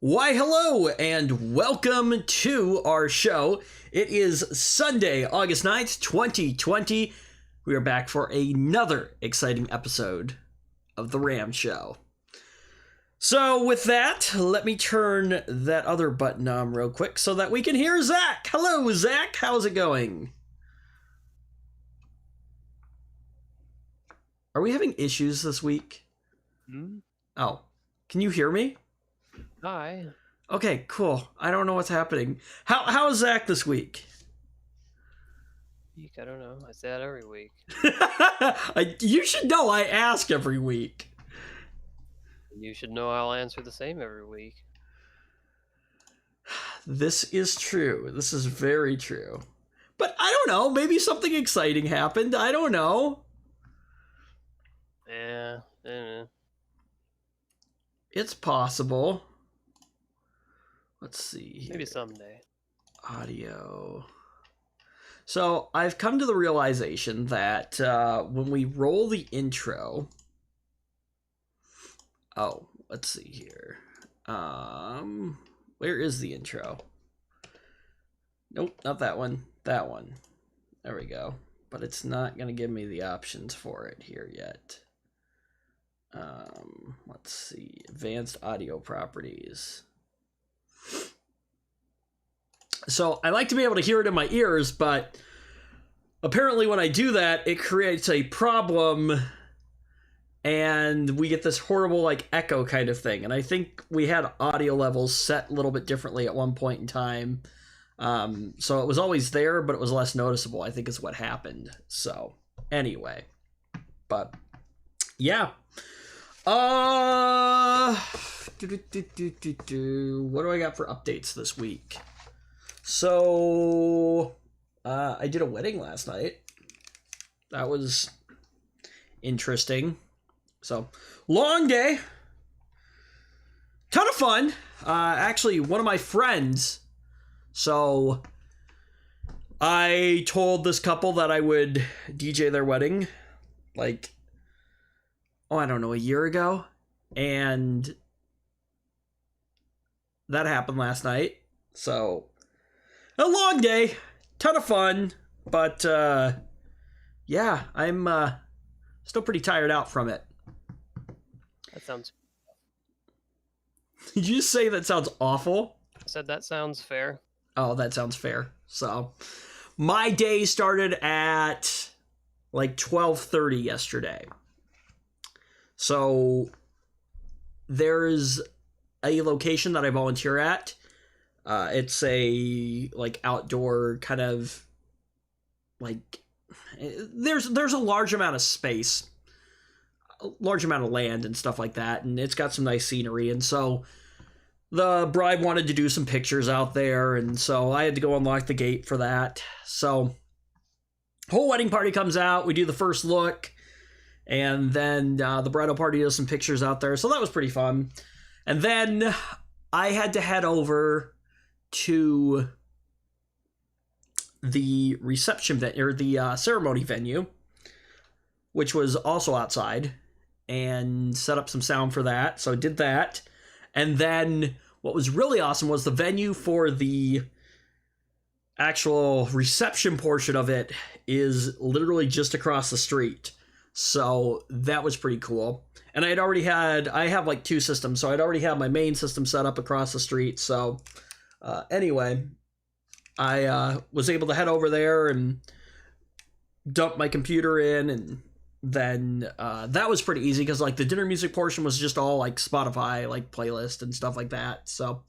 Why, hello, and welcome to our show. It is Sunday, August 9th, 2020. We are back for another exciting episode of The Ram Show. So, with that, let me turn that other button on real quick so that we can hear Zach. Hello, Zach. How's it going? Are we having issues this week? Oh, can you hear me? Hi. Okay, cool. I don't know what's happening. How is Zach this week? I don't know. I say that every week. You should know I ask every week. You should know I'll answer the same every week. This is true. This is very true. But I don't know. Maybe something exciting happened. I don't know. Yeah. I don't know. It's possible. Let's see here. Maybe someday. Audio. So I've come to the realization that when we roll the intro... Oh, let's see here. Where is the intro? Nope, not that one. That one. There we go. But it's not going to give me the options for it here yet. Let's see. Advanced audio properties. So I like to be able to hear it in my ears, but apparently when I do that, it creates a problem and we get this horrible like echo kind of thing. And I think we had audio levels set a little bit differently at one point in time. So it was always there, but it was less noticeable, I think is what happened. So anyway, but yeah. What do I got for updates this week? So, I did a wedding last night. That was interesting. So, long day. Ton of fun. Actually, one of my friends. So, I told this couple that I would DJ their wedding, like, I don't know, a year ago. And that happened last night. So, a long day, ton of fun, but yeah, I'm still pretty tired out from it. That sounds... Did you just say that sounds awful? I said that sounds fair. Oh, that sounds fair. So, my day started at like 12:30 yesterday. So, there's a location that I volunteer at. It's a like outdoor kind of like there's a large amount of space, a large amount of land and stuff like that, and it's got some nice scenery. And so the bride wanted to do some pictures out there, and so I had to go unlock the gate for that. So whole wedding party comes out, we do the first look, and then the bridal party does some pictures out there. So that was pretty fun. And then I had to head over to the reception venue, or the ceremony venue, which was also outside, and set up some sound for that. So I did that. And then what was really awesome was the venue for the actual reception portion of it is literally just across the street. So that was pretty cool. And I have like two systems, so I'd already had my main system set up across the street. So anyway, I was able to head over there and dump my computer in, and then that was pretty easy because like the dinner music portion was just all like Spotify, like playlist and stuff like that. So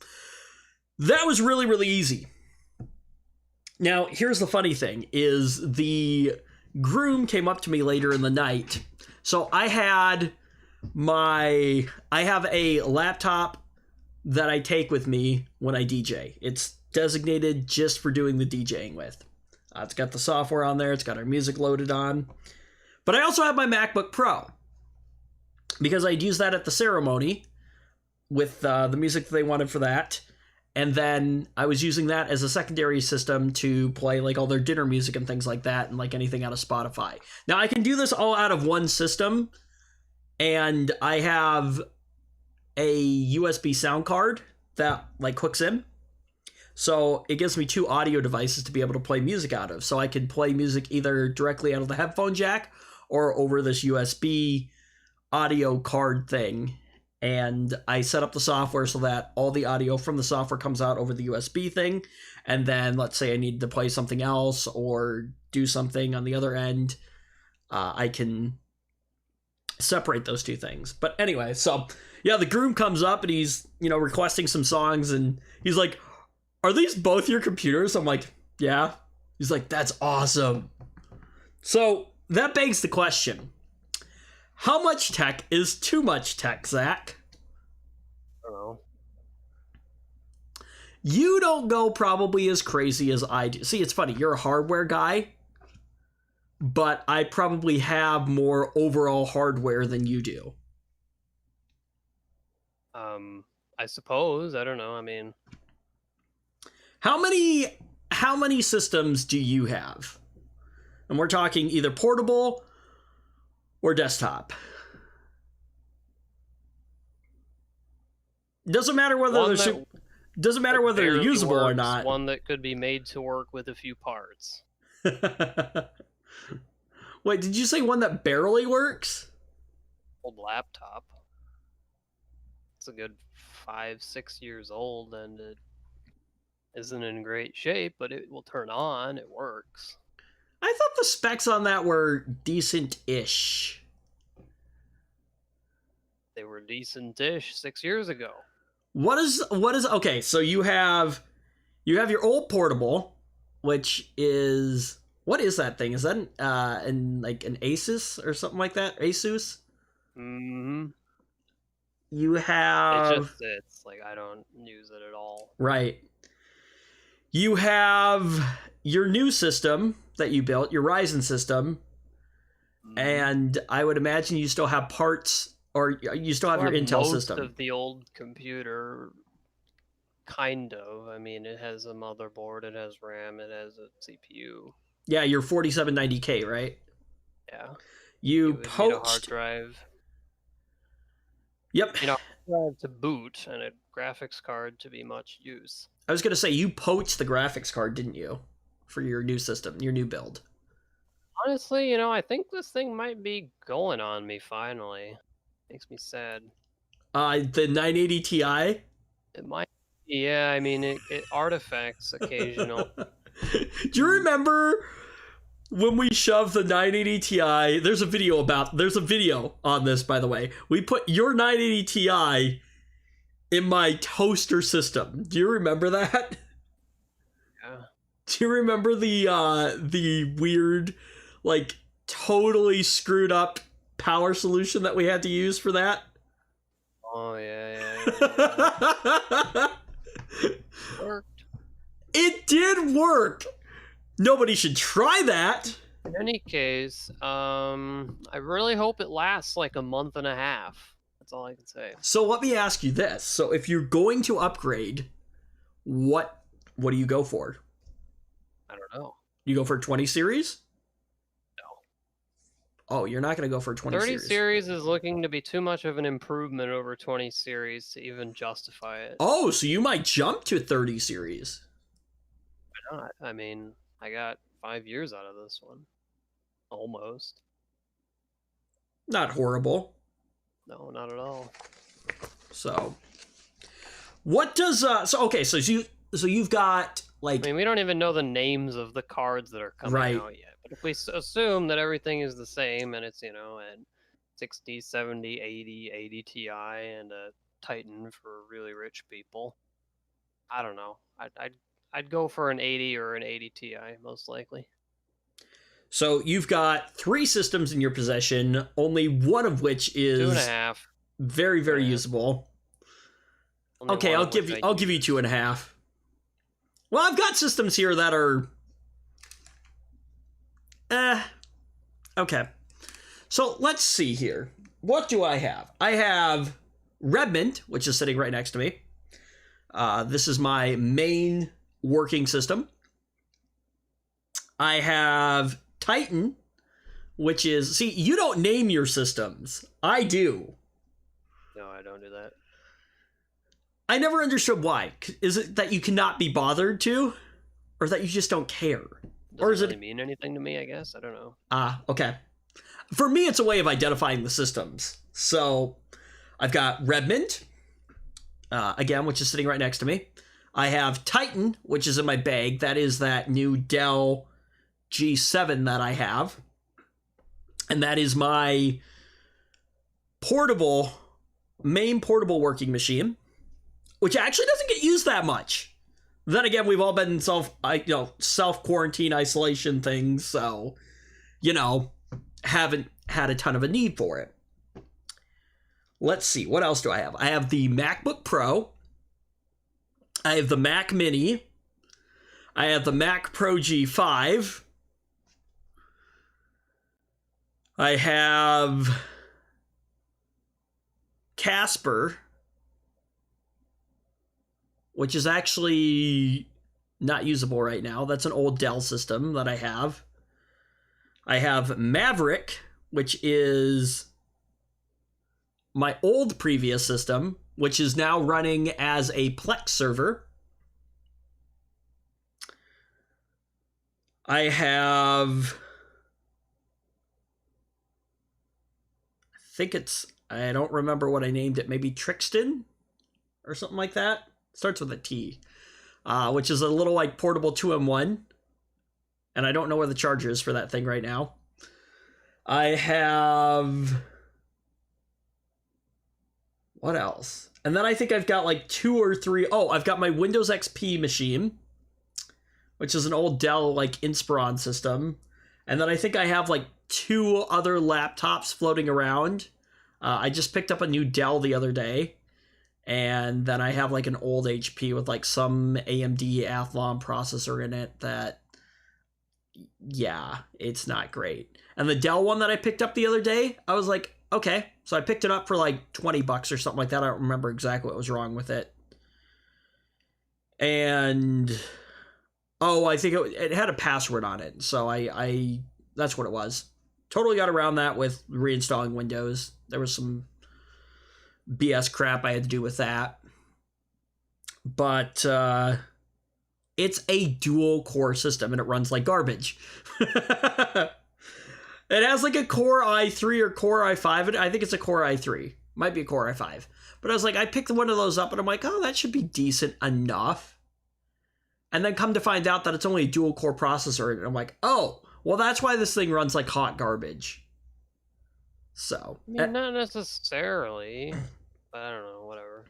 that was really, really easy. Now, here's the funny thing is the groom came up to me later in the night. So I have a laptop that I take with me when I DJ. It's designated just for doing the DJing with. It's got the software on there. It's got our music loaded on. But I also have my MacBook Pro because I'd use that at the ceremony with the music that they wanted for that. And then I was using that as a secondary system to play like all their dinner music and things like that, and like anything out of Spotify. Now I can do this all out of one system, and I have a USB sound card that like hooks in. So it gives me 2 audio devices to be able to play music out of. So I can play music either directly out of the headphone jack or over this USB audio card thing. And I set up the software so that all the audio from the software comes out over the USB thing. And then let's say I need to play something else or do something on the other end, I can separate those 2 things. But anyway, so yeah, the groom comes up and he's, requesting some songs, and he's like, "Are these both your computers?" I'm like, "Yeah." He's like, "That's awesome." So that begs the question, how much tech is too much tech, Zach? I don't know. You don't go probably as crazy as I do. See, it's funny, you're a hardware guy, but I probably have more overall hardware than you do. I suppose. I don't know. I mean, How many systems do you have? And we're talking either portable or desktop. Doesn't matter whether they're usable or not. One that could be made to work with a few parts. Wait, did you say one that barely works? Old laptop. It's a good 5-6 years old, and it isn't in great shape, but it will turn on. It works. I thought the specs on that were decent-ish. They were decent-ish 6 years ago. What is okay, so you have your old portable, which is, what is that thing? Is that an Asus or something like that? Asus? Mm-hmm. You have It's like I don't use it at all. right. You have your new system that you built, your Ryzen system, and I would imagine you still have parts, or you still have your Intel system. Most of the old computer, kind of. I mean, it has a motherboard, it has RAM, it has a CPU. Yeah, your 4790K, right? Yeah. You would need a poached. hard drive. Yep. Hard drive to boot and a graphics card to be much use. I was gonna say you poached the graphics card, didn't you, for your new system, your new build? Honestly, I think this thing might be going on me finally. Makes me sad. The 980 Ti. It might. Yeah, I mean, it artifacts occasional. Do you remember when we shoved the 980 Ti? There's a video on this, by the way. We put your 980 Ti in my toaster system. Do you remember that? Yeah. Do you remember the weird, like, totally screwed up power solution that we had to use for that? Oh yeah. Worked. It did work. Nobody should try that. In any case, I really hope it lasts like a month and a half. That's all I can say. So let me ask you this. So if you're going to upgrade, what do you go for? I don't know. You go for a 20 series? No. Oh, you're not going to go for a 20 30 series. series is looking to be too much of an improvement over 20 series to even justify it. Oh, so you might jump to 30 series. Why not? I mean, I got 5 years out of this one. Almost. Not horrible. No, not at all. So what does so you've got, like, I mean, we don't even know the names of the cards that are coming out yet. But if we assume that everything is the same and it's, and 60, 70, 80 Ti and a Titan for really rich people, I don't know. I'd go for an 80 or an 80 Ti most likely. So you've got 3 systems in your possession, only one of which is 2.5. very, very usable. Only Okay, I'll give you 2.5. Well, I've got systems here that are okay. So let's see here. What do I have? I have Redmond, which is sitting right next to me. This is my main working system. I have Titan, which is... See, you don't name your systems. I do. No, I don't do that. I never understood why. Is it that you cannot be bothered to, or that you just don't care? Or is Doesn't it really mean anything to me, I guess. I don't know. okay. For me, it's a way of identifying the systems. So I've got Redmond, again, which is sitting right next to me. I have Titan, which is in my bag. That is that new Dell G7 that I have. And that is my main portable working machine, which actually doesn't get used that much. Then again, we've all been self-quarantine isolation things, so, haven't had a ton of a need for it. Let's see, what else do I have? I have the MacBook Pro. I have the Mac Mini. I have the Mac Pro G5. I have Casper, which is actually not usable right now. That's an old Dell system that I have. I have Maverick, which is my old previous system, which is now running as a Plex server. I have... I don't remember what I named it. Maybe Trixton or something like that. Starts with a T, which is a little like portable 2-in-1. And I don't know where the charger is for that thing right now. I have... What else? And then I think I've got like 2 or 3... Oh, I've got my Windows XP machine, which is an old Dell like Inspiron system. And then I think I have like 2 other laptops floating around. I just picked up a new Dell the other day. And then I have like an old HP with like some AMD Athlon processor in it that, yeah, it's not great. And the Dell one that I picked up the other day, I was like, okay. So I picked it up for like $20 or something like that. I don't remember exactly what was wrong with it. And, I think it had a password on it. So I that's what it was. Totally got around that with reinstalling Windows. There was some BS crap I had to do with that. But it's a dual core system and it runs like garbage. It has like a Core i3 or Core i5. I think it's a Core i3. Might be a Core i5. But I was like, I picked one of those up and I'm like, oh, that should be decent enough. And then come to find out that it's only a dual core processor. And I'm like, oh, well, that's why this thing runs like hot garbage. So. I mean, not necessarily. But I don't know, whatever.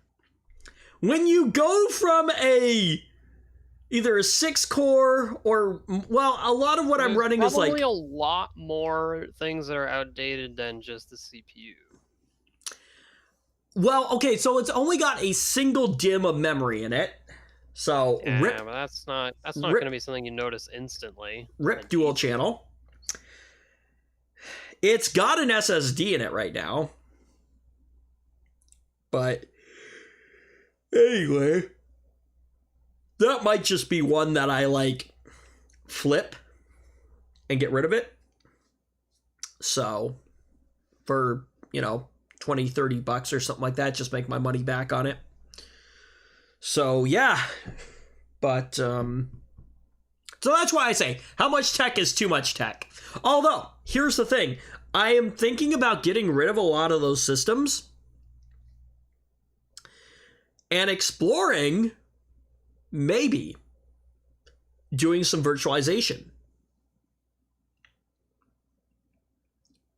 When you go from either a 6-core or, well, a lot of what I'm running is like... Probably a lot more things that are outdated than just the CPU. Well, okay, so it's only got a single DIMM of memory in it. So yeah, but that's not going to be something you notice instantly. RIP dual channel. It's got an SSD in it right now. But anyway, that might just be one that I like flip and get rid of it. So for, $20-$30 or something like that, just make my money back on it. So yeah, but so that's why I say how much tech is too much tech. Although, here's the thing, I am thinking about getting rid of a lot of those systems and exploring maybe doing some virtualization.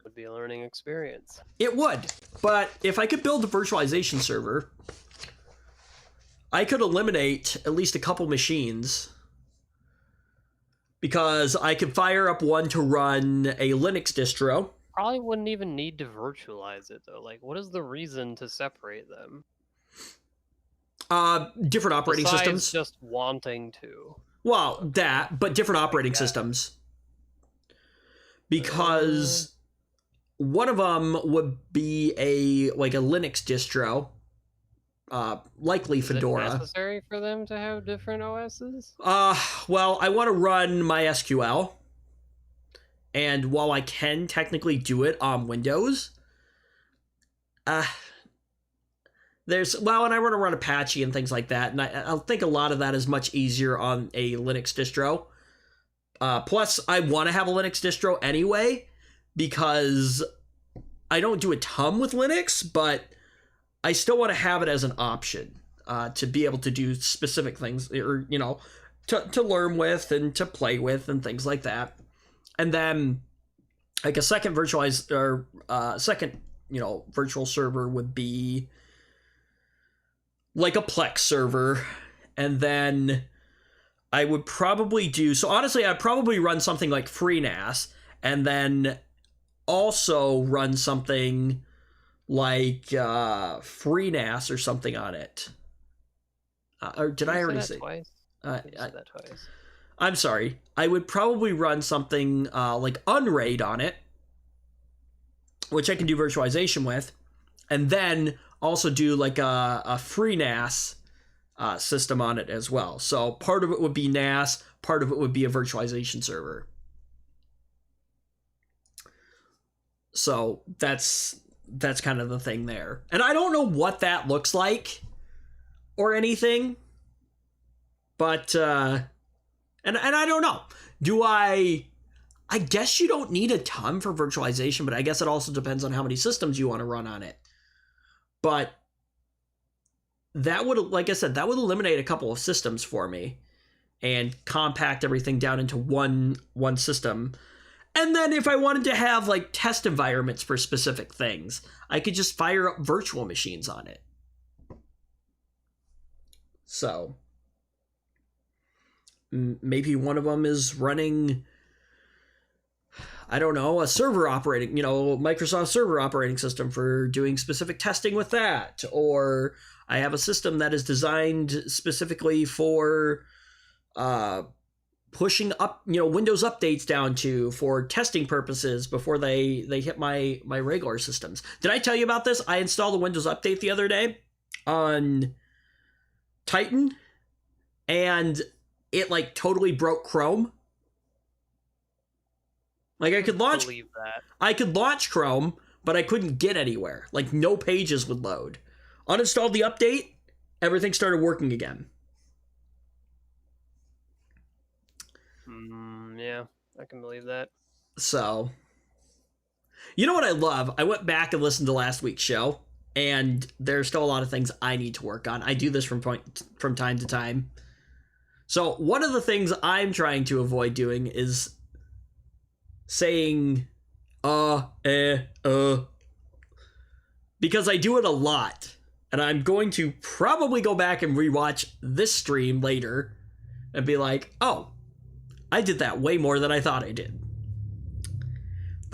Would be a learning experience. It would, but if I could build a virtualization server, I could eliminate at least a couple machines because I could fire up one to run a Linux distro. Probably wouldn't even need to virtualize it though. Like, what is the reason to separate them? Different operating Besides systems. Just wanting to. Well, that, but different operating systems. Because one of them would be a Linux distro. Likely Fedora. Is it necessary for them to have different OSs? Well, I want to run MySQL. And while I can technically do it on Windows, the and I want to run Apache and things like that, and I think a lot of that is much easier on a Linux distro. Plus, I want to have a Linux distro anyway, because I don't do a ton with Linux, but I still want to have it as an option to be able to do specific things, or, you know, to learn with and to play with and things like that. And then, like, a second virtual server would be like a Plex server. And then I would probably honestly, I'd probably run something like FreeNAS, and then also run something like FreeNAS or something on it. Or did I already say twice? Said that twice. I'm sorry. I would probably run something like Unraid on it, which I can do virtualization with, and then also do like a FreeNAS system on it as well. So part of it would be NAS, part of it would be a virtualization server. So that's kind of the thing there. And I don't know what that looks like or anything, but and I don't know. I guess you don't need a ton for virtualization, but I guess it also depends on how many systems you want to run on it. But that would, like I said, that would eliminate a couple of systems for me and compact everything down into one system. And then if I wanted to have like test environments for specific things, I could just fire up virtual machines on it. So maybe one of them is running, I don't know, a server operating, Microsoft server operating system for doing specific testing with that. Or I have a system that is designed specifically for pushing up, Windows updates down for testing purposes before they hit my regular systems. Did I tell you about this? I installed a Windows update the other day on Titan, and it like totally broke Chrome. Like I could launch Chrome, but I couldn't get anywhere. Like no pages would load. Uninstalled the update, everything started working again. Yeah, I can believe that. So, you know what I love? I went back and listened to last week's show, and there's still a lot of things I need to work on. I do this from time to time. So one of the things I'm trying to avoid doing is saying because I do it a lot, and I'm going to probably go back and rewatch this stream later and be like, oh, I did that way more than I thought I did.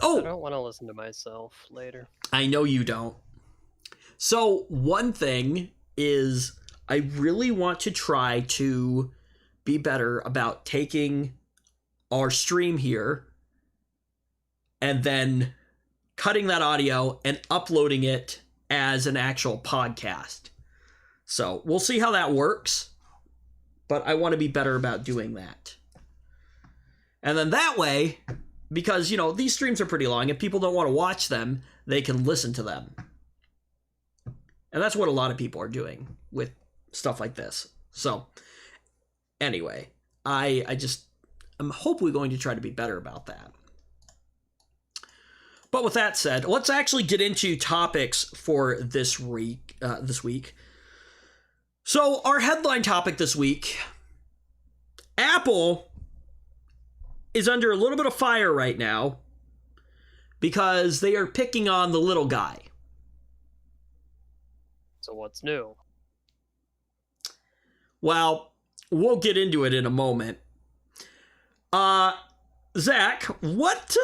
Oh, I don't want to listen to myself later. I know you don't. So one thing is I really want to try to be better about taking our stream here and then cutting that audio and uploading it as an actual podcast. So we'll see how that works, but I want to be better about doing that. And then that way, because, these streams are pretty long, if people don't want to watch them, they can listen to them. And that's what a lot of people are doing with stuff like this. So, anyway, I'm hopefully going to try to be better about that. But with that said, let's actually get into topics for this week. So, our headline topic this week, Apple is under a little bit of fire right now because they are picking on the little guy. So what's new? Well, we'll get into it in a moment. Zach, what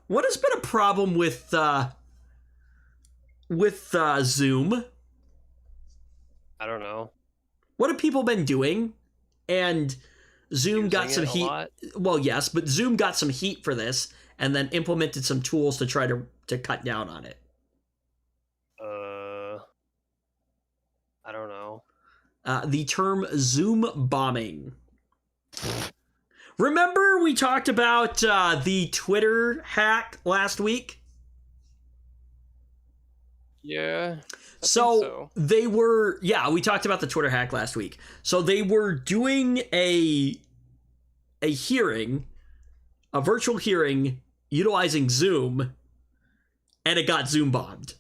has been a problem with Zoom? I don't know. What have people been doing? And Zoom got some heat. Well, yes, but Zoom got some heat for this and then implemented some tools to try to cut down on it. I don't know. The term Zoom bombing. Remember we talked about the Twitter hack last week? Yeah. So they were, we talked about the Twitter hack last week. So they were doing a hearing, a virtual hearing utilizing Zoom, and it got Zoom bombed.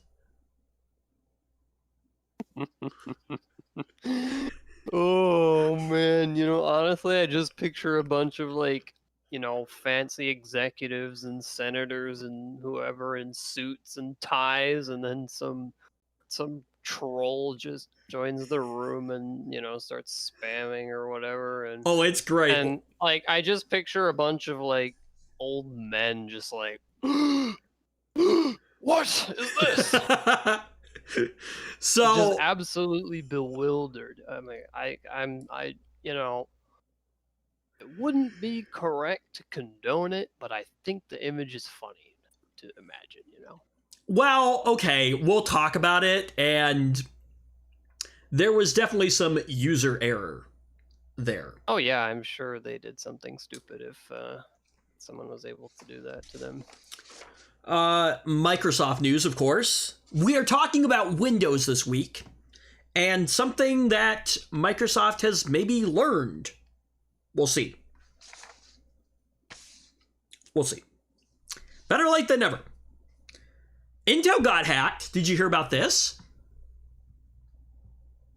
Oh man, honestly, I just picture a bunch of fancy executives and senators and whoever in suits and ties, and then some troll just joins the room and starts spamming or whatever. And oh, it's great. And I just picture a bunch of old men just like, what is this? So just absolutely bewildered. I mean, it wouldn't be correct to condone it, but I think the image is funny to imagine, Well, okay, we'll talk about it, and there was definitely some user error there. Oh yeah, I'm sure they did something stupid if someone was able to do that to them. Microsoft news, of course. We are talking about Windows this week, and something that Microsoft has maybe learned. We'll see. We'll see. Better late than never. Intel got hacked. Did you hear about this?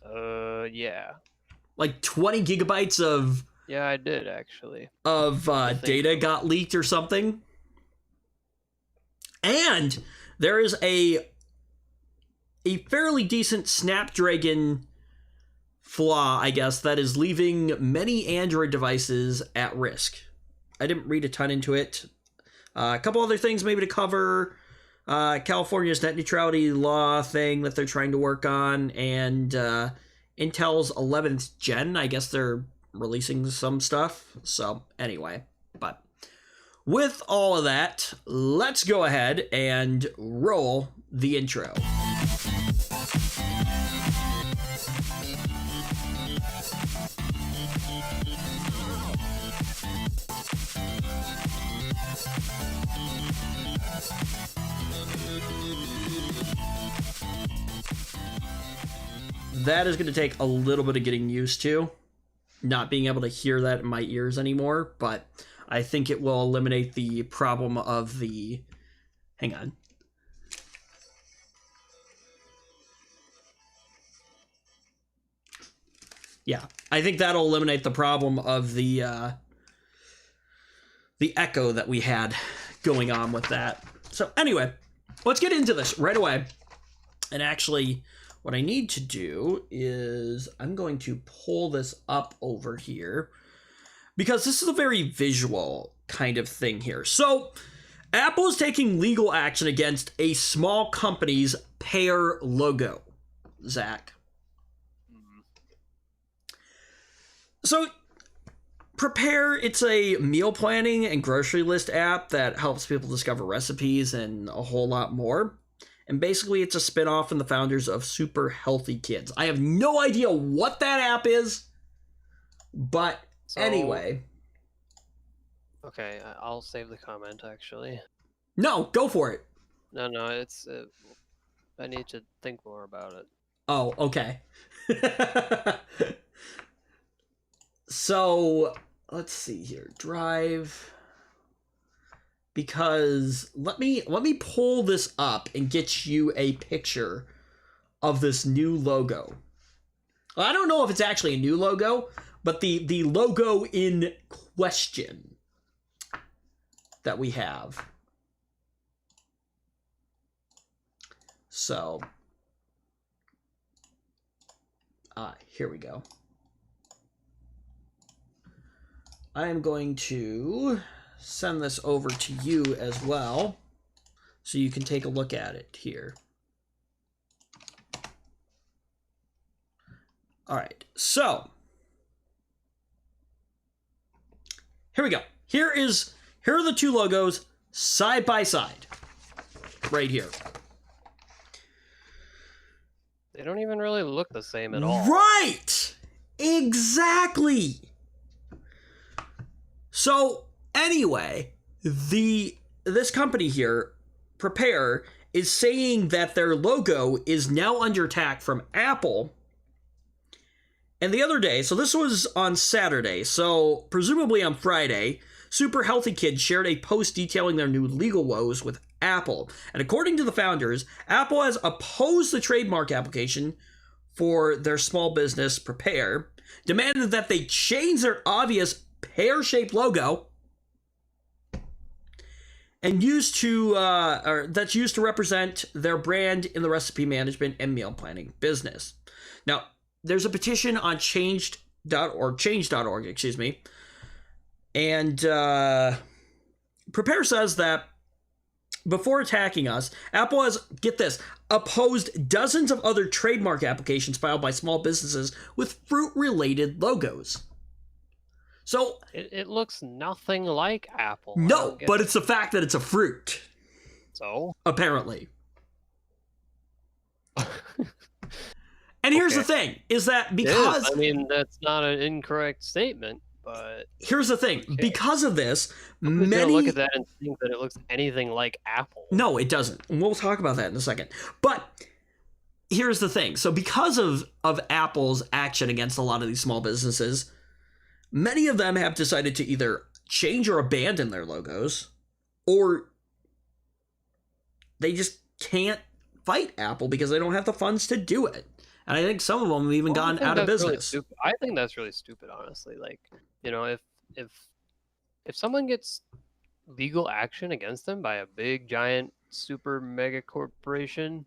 Yeah. Like 20 gigabytes of... Yeah, I did, actually. Of data got leaked or something. And there is a fairly decent Snapdragon flaw, I guess, that is leaving many Android devices at risk. I didn't read a ton into it. A couple other things maybe to cover. California's net neutrality law thing that they're trying to work on, and Intel's 11th gen. I guess they're releasing some stuff. So anyway, but with all of that, let's go ahead and roll the intro. That is going to take a little bit of getting used to, not being able to hear that in my ears anymore, but I think it will eliminate the problem of the... Hang on. Yeah, I think that'll eliminate the problem of the echo that we had going on with that. So anyway, let's get into this right away. And actually, what I need to do is I'm going to pull this up over here because this is a very visual kind of thing here. So Apple is taking legal action against a small company's Pair logo. Zach. So Prepare, it's a meal planning and grocery list app that helps people discover recipes and a whole lot more. And basically, it's a spinoff from the founders of Super Healthy Kids. I have no idea what that app is, but anyway. Okay, I'll save the comment, actually. No, go for it. No, it's... I need to think more about it. Oh, okay. So, let's see here. Drive... Because let me pull this up and get you a picture of this new logo. Well, I don't know if it's actually a new logo, but the logo in question that we have. So, here we go. I am going to send this over to you as well so you can take a look at it here. All right, so here we go. Here are the two logos side by side right here. They don't even really look the same at all. Right! Exactly! So anyway, this company here, Prepare, is saying that their logo is now under attack from Apple. And the other day, so this was on Saturday, so presumably on Friday, Super Healthy Kids shared a post detailing their new legal woes with Apple. And according to the founders, Apple has opposed the trademark application for their small business Prepare, demanded that they change their obvious pear-shaped logo and that's used to represent their brand in the recipe management and meal planning business. Now, there's a petition on change.org, excuse me, and Prepare says that before attacking us, Apple has, get this, opposed dozens of other trademark applications filed by small businesses with fruit-related logos. So it looks nothing like Apple. No, but it's the fact that it's a fruit. So? Apparently. And here's the thing, is that because... I mean, that's not an incorrect statement, but... Here's the thing, because of this, many... look at that and think that it looks anything like Apple. No, it doesn't. And we'll talk about that in a second. But here's the thing. So because of Apple's action against a lot of these small businesses, many of them have decided to either change or abandon their logos, or they just can't fight Apple because they don't have the funds to do it. And I think some of them have even gone out of business. Really I think that's really stupid, honestly. Like, you know, if someone gets legal action against them by a big, giant, super mega corporation,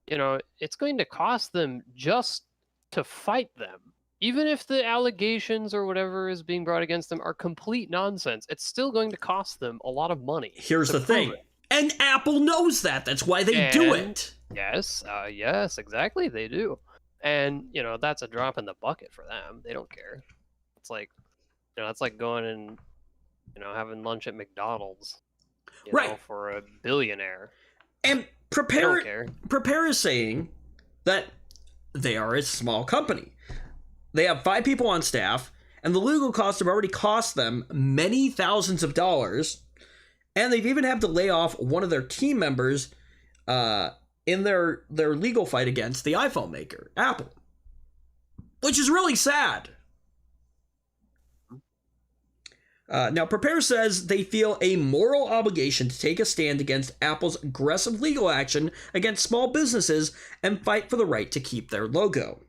you know, it's going to cost them just to fight them. Even if the allegations or whatever is being brought against them are complete nonsense, it's still going to cost them a lot of money. Here's the thing. And Apple knows that. That's why they do it. Yes, yes, exactly. They do. And, you know, that's a drop in the bucket for them. They don't care. It's like, you know, it's like going and, you know, having lunch at McDonald's, you know, for a billionaire. And Prepare is saying that they are a small company. They have 5 people on staff, and the legal costs have already cost them many thousands of dollars, and they've even had to lay off one of their team members in their legal fight against the iPhone maker, Apple, which is really sad. Now, Prepare says they feel a moral obligation to take a stand against Apple's aggressive legal action against small businesses and fight for the right to keep their logo.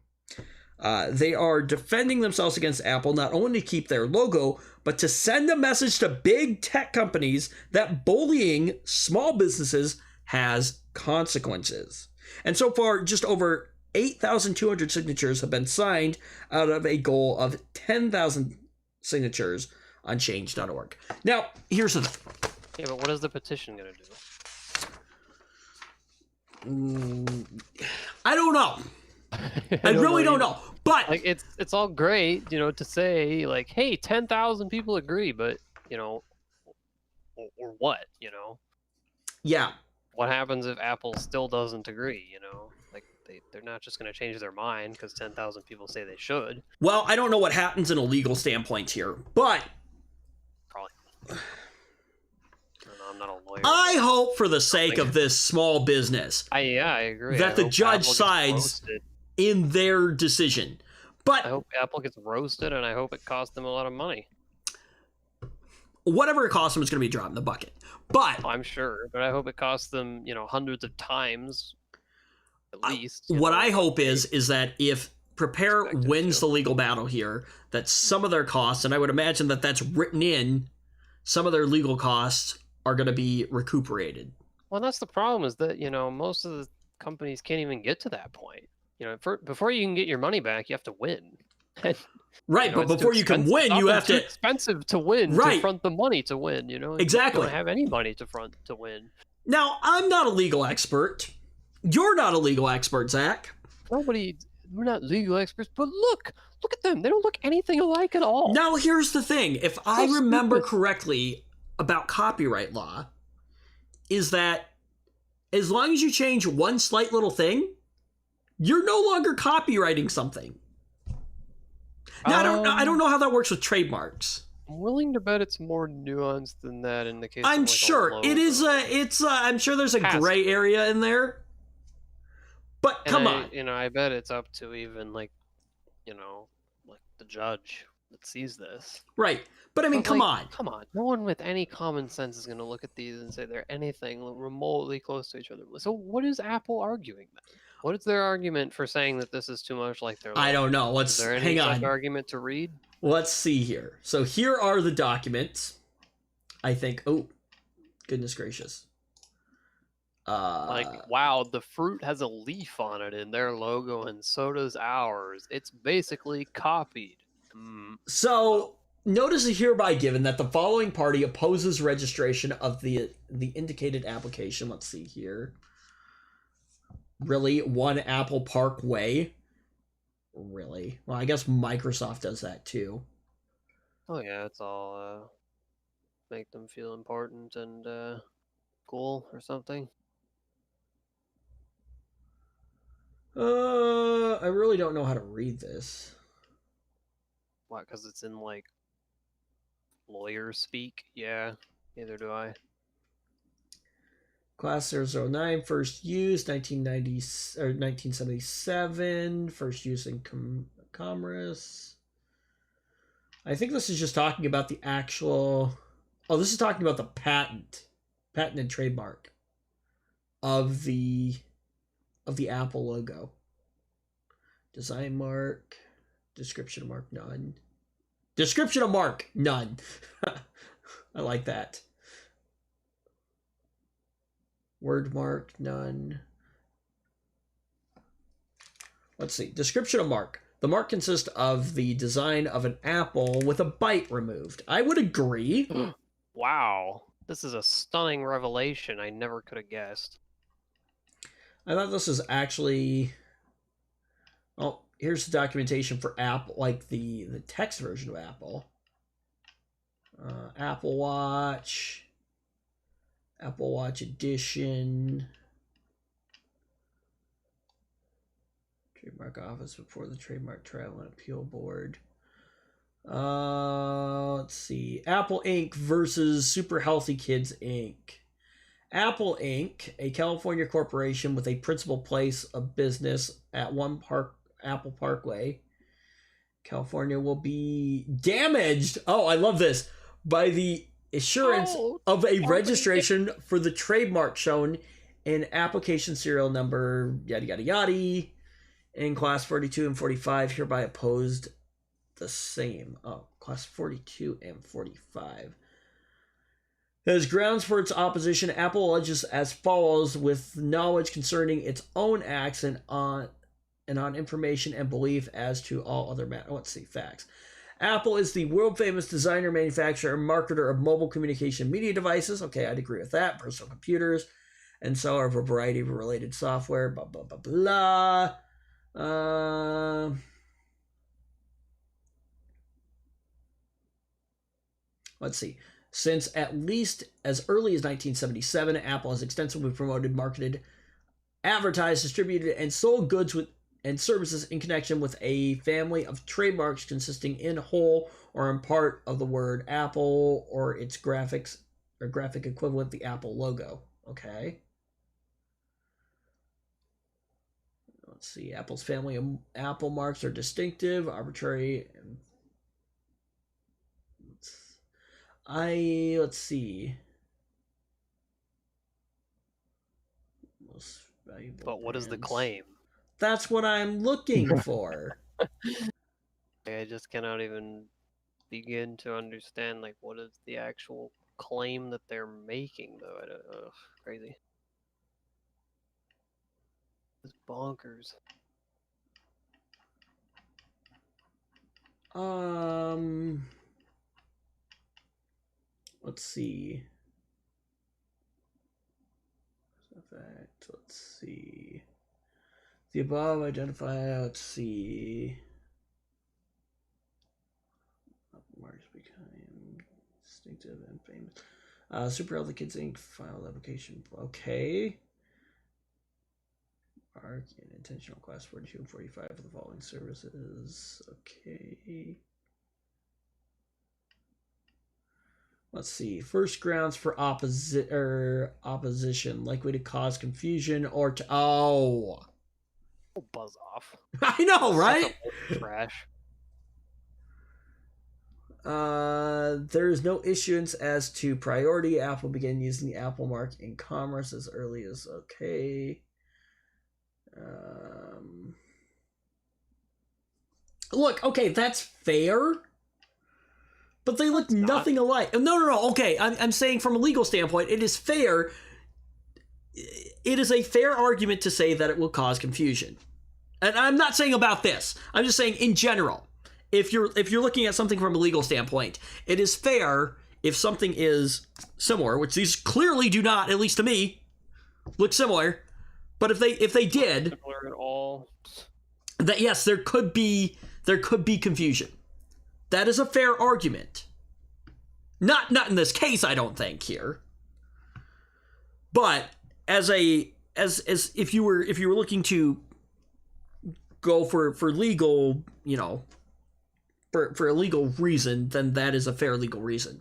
They are defending themselves against Apple not only to keep their logo, but to send a message to big tech companies that bullying small businesses has consequences. And so far, just over 8,200 signatures have been signed out of a goal of 10,000 signatures on change.org. Now, here's the thing. Yeah, but what is the petition going to do? I don't know. I really don't know. But like, it's all great, you know, to say like, hey, 10,000 people agree, but you know, or what, you know? Yeah. What happens if Apple still doesn't agree? You know, like they're not just going to change their mind because 10,000 people say they should. Well, I don't know what happens in a legal standpoint here, but probably. I'm not a lawyer. I hope for the sake of this small business. I agree. That the judge sides in their decision. But I hope Apple gets roasted, and I hope it costs them a lot of money. Whatever it costs them is going to be a drop in the bucket. But I'm sure, but I hope it costs them, you know, hundreds of times at least. What I hope is that if Prepare wins the legal battle here, that some of their costs, and I would imagine that that's written in, some of their legal costs are going to be recuperated. Well, that's the problem, is that, you know, most of the companies can't even get to that point. You know, before you can get your money back, you have to win. Right, you know, but before you can win, you have to... It's expensive to win, to front the money to win, you know? Exactly. You don't have any money to front to win. Now, I'm not a legal expert. You're not a legal expert, Zach. We're not legal experts, but look at them. They don't look anything alike at all. Now, here's the thing. If I remember correctly about copyright law, is that as long as you change one slight little thing, you're no longer copywriting something. Now, I don't know how that works with trademarks. I'm willing to bet it's more nuanced than that in the case of I'm like sure it is I'm sure there's a gray area in there. But come on. I bet it's up to even like, like the judge that sees this. Right. But I mean, come on. Come on. No one with any common sense is going to look at these and say they're anything remotely close to each other. So what is Apple arguing then? What is their argument for saying that this is too much like their logo? I don't know. Is there any such argument to read? Let's see here. So here are the documents. I think. Oh, goodness gracious. Wow, the fruit has a leaf on it in their logo, and so does ours. It's basically copied. So notice is hereby given that the following party opposes registration of the indicated application. Let's see here. Really, One Apple Park Way. Really? Well, I guess Microsoft does that too. Oh yeah, it's all make them feel important and cool or something. I really don't know how to read this. What? Because it's in like lawyer speak? Yeah, neither do I. Class 009, first use 1990 or 1977, first use in commerce. I think this is just talking about the actual. Oh, this is talking about the patent and trademark of the Apple logo. Design mark, description of mark, none. Description of mark, none. I like that. Word mark, none. Let's see. Description of mark. The mark consists of the design of an apple with a bite removed. I would agree. Wow. This is a stunning revelation. I never could have guessed. I thought this was actually... Oh, here's the documentation for Apple, like the text version of Apple. Apple Watch Edition. Trademark Office before the Trademark Trial and Appeal Board. Let's see. Apple Inc. versus Super Healthy Kids Inc. Apple Inc., a California corporation with a principal place of business at Apple Parkway, California, will be damaged. Oh, I love this. By the assurance of a registration for the trademark shown in application serial number yada yada yada in class 42 and 45 hereby opposed the same. Oh, class 42 and 45. As grounds for its opposition, Apple alleges as follows: with knowledge concerning its own acts and on information and belief as to all other matters. Let's see, facts. Apple is the world-famous designer, manufacturer, and marketer of mobile communication media devices. Okay, I'd agree with that. Personal computers, and seller of a variety of related software. Blah, blah, blah, blah. Let's see. Since at least as early as 1977, Apple has extensively promoted, marketed, advertised, distributed, and sold goods and services in connection with a family of trademarks consisting in whole or in part of the word Apple or its graphic equivalent, the Apple logo. Okay. Let's see. Apple's family of Apple marks are distinctive, arbitrary. Let's see. Most valuable but what brands. Is the claim? That's what I'm looking for. I just cannot even begin to understand what is the actual claim that they're making, though. Crazy. It's bonkers. Let's see. Let's see. The above identify. Let's see. Marks become distinctive and famous. Super Healthy Kids Inc. filed application. Okay. Mark in intentional class 42 and 45 for the following services. Okay. Let's see. First grounds for opposition, likely to cause confusion or to... Oh. Buzz off. I know, right? Trash. There is no issuance as to priority. Apple began using the Apple mark in commerce as early as okay. Look, okay, that's fair, but they look nothing alike. No. Okay, I'm saying from a legal standpoint, it is fair. It is a fair argument to say that it will cause confusion, and I'm not saying about this. I'm just saying in general. If you're looking at something from a legal standpoint, it is fair if something is similar, which these clearly do not, at least to me, look similar. But if they did, similar at all, that yes, there could be confusion. That is a fair argument. Not in this case, I don't think here. But as if you were looking to go for legal, you know, for a legal reason, then that is a fair legal reason.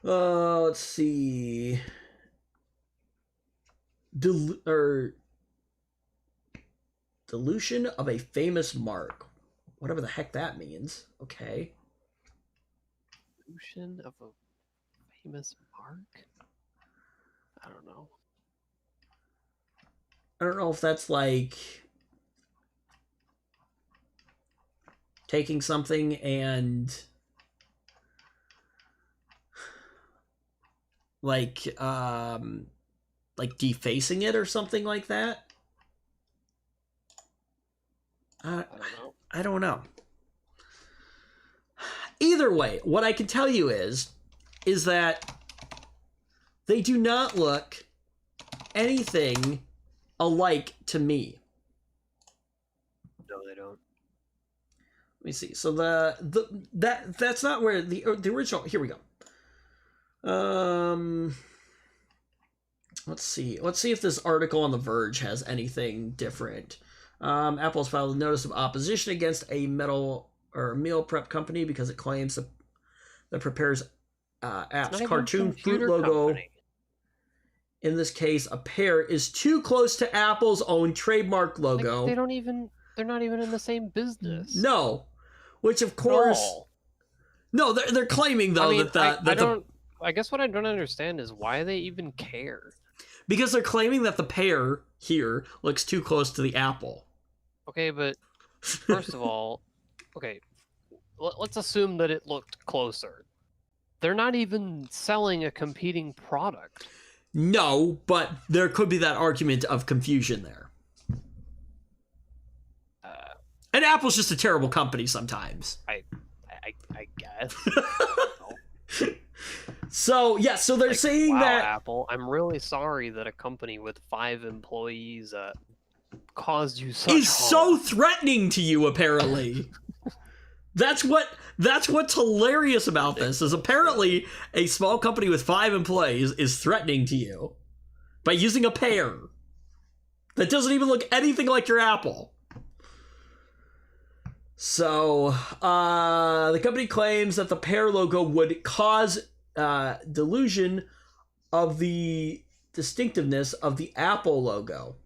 Let's see. Dilution of a famous mark. Whatever the heck that means. Okay. Dilution of a famous mark? I don't know. I don't know if that's like taking something and like defacing it or something like that. I don't know. Either way, what I can tell you is that they do not look anything alike to me. No, they don't. Let me see. So that's not where the original. Here we go. Let's see. Let's see if this article on The Verge has anything different. Apple's filed a notice of opposition against a meal prep company because it claims that prepares apps cartoon fruit logo. Company. In this case, a pear is too close to Apple's own trademark logo. They're not even in the same business. No, which of course, no, they're claiming though I guess what I don't understand is why they even care. Because they're claiming that the pear here looks too close to the apple. Okay, but first of all, okay, let's assume that it looked closer. They're not even selling a competing product. No, but there could be that argument of confusion there. And Apple's just a terrible company sometimes. I guess. So, yeah, so they're saying wow, that... Apple, I'm really sorry that a company with 5 employees caused you such harm. So threatening to you, apparently. That's what's hilarious about this, is apparently a small company with 5 employees is threatening to you by using a pear that doesn't even look anything like your Apple. So, the company claims that the pear logo would cause delusion of the distinctiveness of the Apple logo.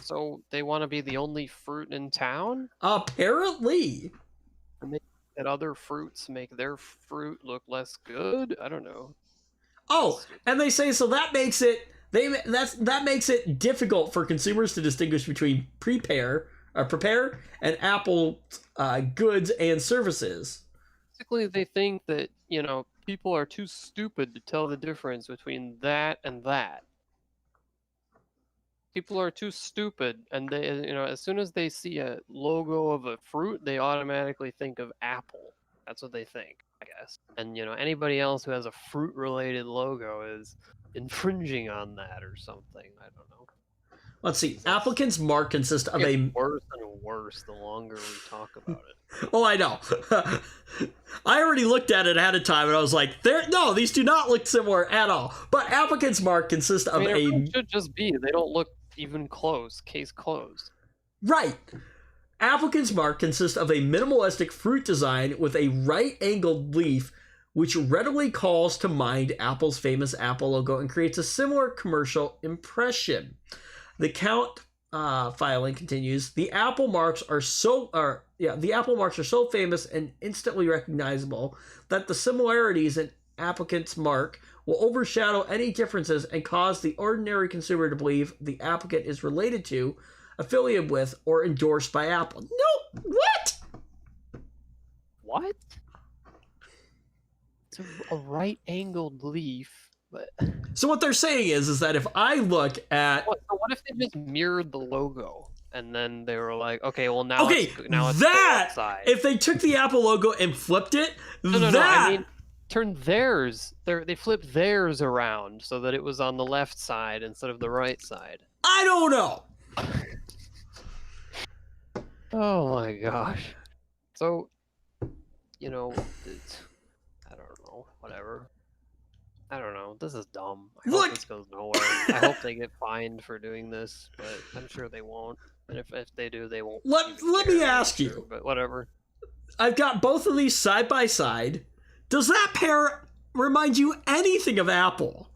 So they want to be the only fruit in town? Apparently. That other fruits make their fruit look less good? I don't know. Oh, and they say so that makes it that makes it difficult for consumers to distinguish between prepare and Apple goods and services. Basically, they think that, you know, people are too stupid to tell the difference between that and that. People are too stupid, and they, you know, as soon as they see a logo of a fruit, they automatically think of Apple. That's what they think, I guess. And, you know, anybody else who has a fruit-related logo is infringing on that or something. I don't know. Let's see. Applicant's mark consists of a... worse and worse the longer we talk about it. Oh, I know. I already looked at it ahead of time, and I was like, no, these do not look similar at all. But applicant's mark consists of it should just be, they don't look even close. Case closed. Right. Applicant's mark consists of a minimalistic fruit design with a right-angled leaf, which readily calls to mind Apple's famous Apple logo and creates a similar commercial impression. The count filing continues. The Apple marks are so famous and instantly recognizable that the similarities in applicant's mark will overshadow any differences and cause the ordinary consumer to believe the applicant is related to, affiliated with, or endorsed by Apple. No, what? What? It's a right-angled leaf. But so what they're saying is that if I look at what if they just mirrored the logo and then they were like, okay, well now it's that side. If they took the Apple logo and flipped it, no, I mean turn theirs. They flipped theirs around so that it was on the left side instead of the right side. I don't know. Oh my gosh. So, I don't know. Whatever. I don't know. This is dumb. I hope this goes nowhere. I hope they get fined for doing this, but I'm sure they won't. And if they do, they won't. Let me ask you. But whatever. I've got both of these side by side. Does that pair remind you anything of Apple?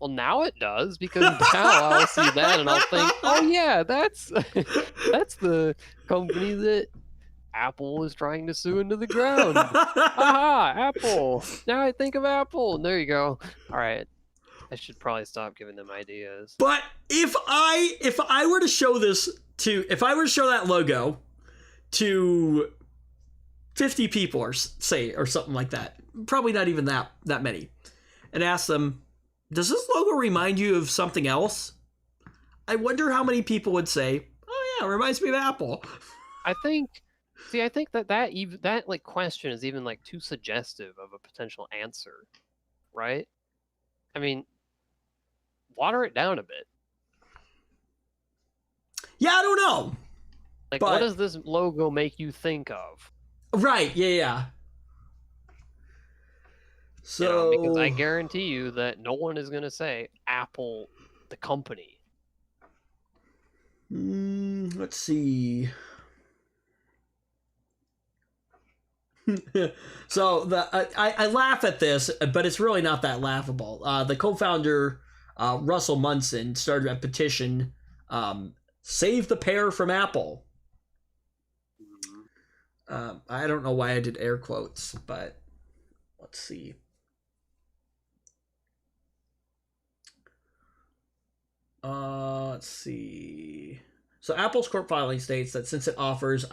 Well, now it does, because now I'll see that and I'll think, oh yeah, that's the company that Apple is trying to sue into the ground. Aha, Apple. Now I think of Apple. And there you go. All right. I should probably stop giving them ideas. But if I were to show that logo to 50 people or something like that, probably not even that many, and ask them, does this logo remind you of something else? I wonder how many people would say, oh yeah, it reminds me of Apple. I think that like question is even like too suggestive of a potential answer, right? I mean, water it down a bit. Yeah, I don't know. Like, what does this logo make you think of? Right, yeah. So, because I guarantee you that no one is going to say Apple, the company. Let's see. So I laugh at this, but it's really not that laughable. The co-founder Russell Munson started a petition, "Save the pair from Apple." I don't know why I did air quotes, but let's see. Let's see. So Apple's court filing states that since it offers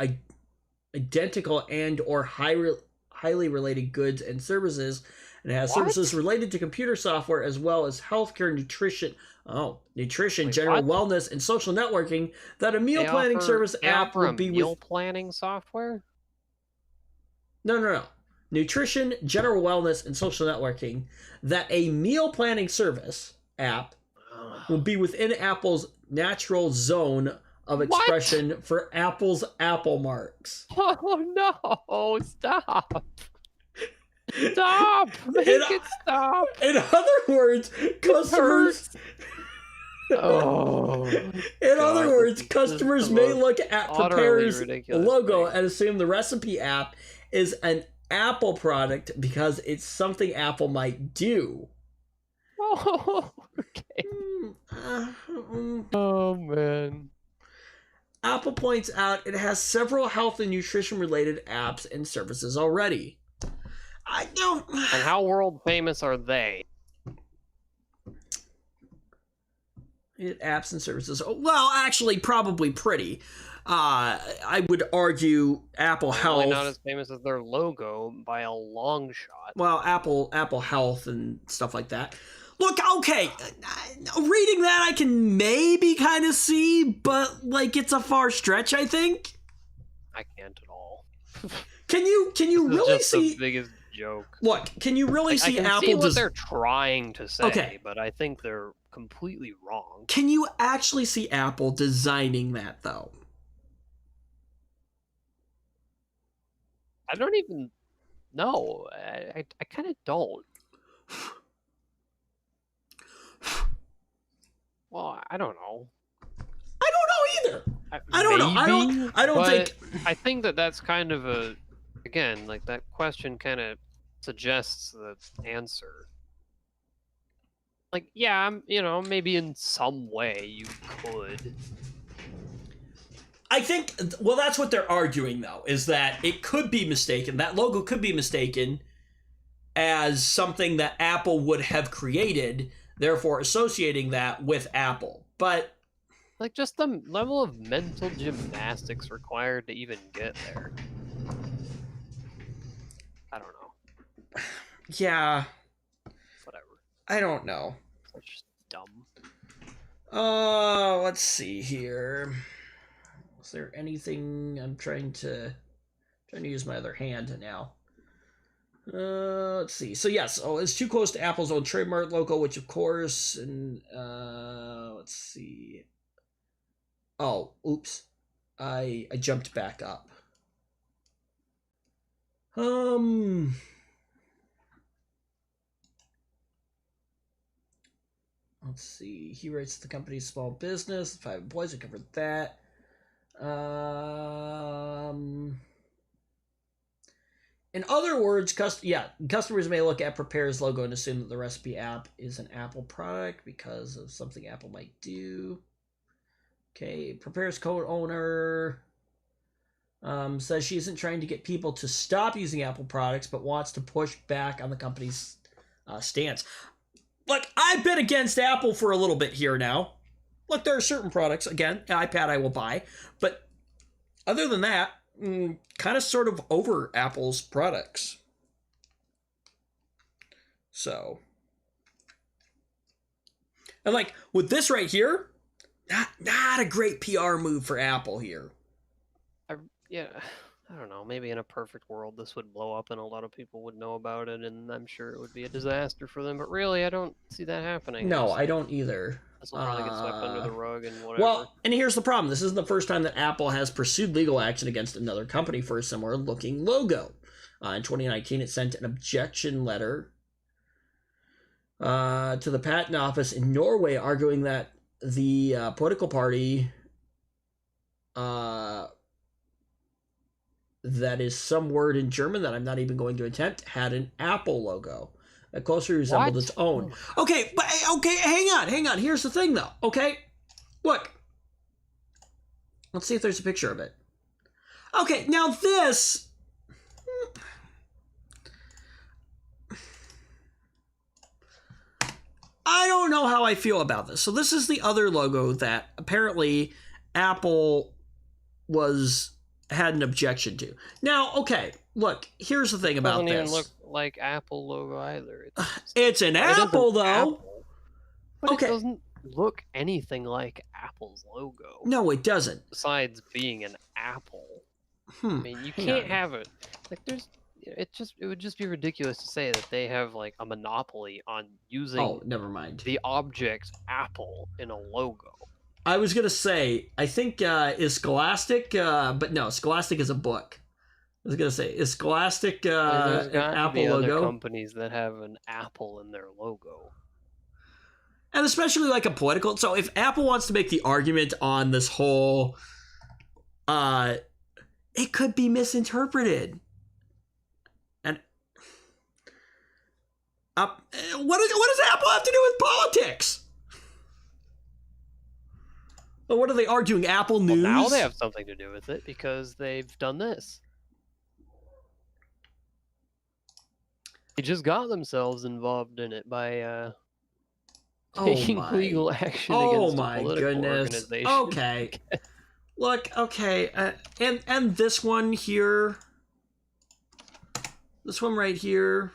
identical and or highly related goods and services, and it has services related to computer software as well as healthcare, nutrition, general wellness, and social networking, that a meal planning service app would be meal planning software? No. Nutrition, general wellness, and social networking, that a meal planning service app will be within Apple's natural zone of expression for Apple's Apple marks. Oh no! Stop! Stop! Make it stop! In other words, customers. Customers may look at Prepare's logo and assume the recipe app is an Apple product because it's something Apple might do. Oh, okay. Oh man. Apple points out it has several health and nutrition related apps and services already. I don't. And how world famous are they? Apps and services. Well, actually, probably pretty. I would argue Apple Health. Not as famous as their logo by a long shot. Well, Apple Health and stuff like that. Look, okay, reading that I can maybe kind of see, but like it's a far stretch, I think. I can't at all. Can you really just see the biggest joke? Look, can you really see I can Apple? See what they're trying to say, okay, but I think they're completely wrong. Can you actually see Apple designing that though? I don't even know. I kind of don't. Well, I don't know. I don't know either. I don't know. I don't think. I think that's kind of a, again, like that question kind of suggests the answer. Like, yeah, maybe in some way you could. I think, well, that's what they're arguing, though, is that it could be mistaken. That logo could be mistaken as something that Apple would have created, therefore associating that with Apple. But like, just the level of mental gymnastics required to even get there. I don't know. Yeah. Whatever. I don't know. Such dumb. Let's see here. Is there anything I'm trying to use my other hand now? Let's see. So yes, it's too close to Apple's own trademark logo, which of course, and let's see. Oh, oops. I jumped back up. Let's see. He writes the company's small business, 5 employees. I covered that. In other words, customers may look at Prepare's logo and assume that the recipe app is an Apple product because of something Apple might do. Okay, Prepare's co-owner says she isn't trying to get people to stop using Apple products, but wants to push back on the company's stance. Look, I've been against Apple for a little bit here now. Look, there are certain products, again, iPad I will buy, but other than that, kind of sort of over Apple's products. So, and like with this right here, not a great PR move for Apple here. I don't know. Maybe in a perfect world, this would blow up and a lot of people would know about it, and I'm sure it would be a disaster for them. But really, I don't see that happening. No, I don't either. This will probably get swept under the rug and whatever. Well, and here's the problem. This isn't the first time that Apple has pursued legal action against another company for a similar looking logo. In 2019, it sent an objection letter to the patent office in Norway, arguing that the political party that is some word in German that I'm not even going to attempt, had an Apple logo that closely resembled its own. Okay, but hang on. Here's the thing, though. Okay, look. Let's see if there's a picture of it. Okay, now this. I don't know how I feel about this. So this is the other logo that apparently Apple had an objection to. Now, okay, look, here's the thing about this. It doesn't even look like Apple logo either. It's an Apple, though. Apple, but okay. It doesn't look anything like Apple's logo. No, it doesn't. Besides being an apple. I mean, you can't have it. Like, it would just be ridiculous to say that they have like a monopoly on using never mind. The object Apple in a logo. I was going to say, I think is Scholastic, but no, Scholastic is a book. I was going to say, is Scholastic an Apple logo? There's other companies that have an apple in their logo. And especially like a political. So if Apple wants to make the argument on this whole, it could be misinterpreted. And what does Apple have to do with politics? But what are they arguing? Apple News? Well, now they have something to do with it because they've done this. They just got themselves involved in it by taking legal action against a political organization. Okay. Look, okay. And this one here. This one right here.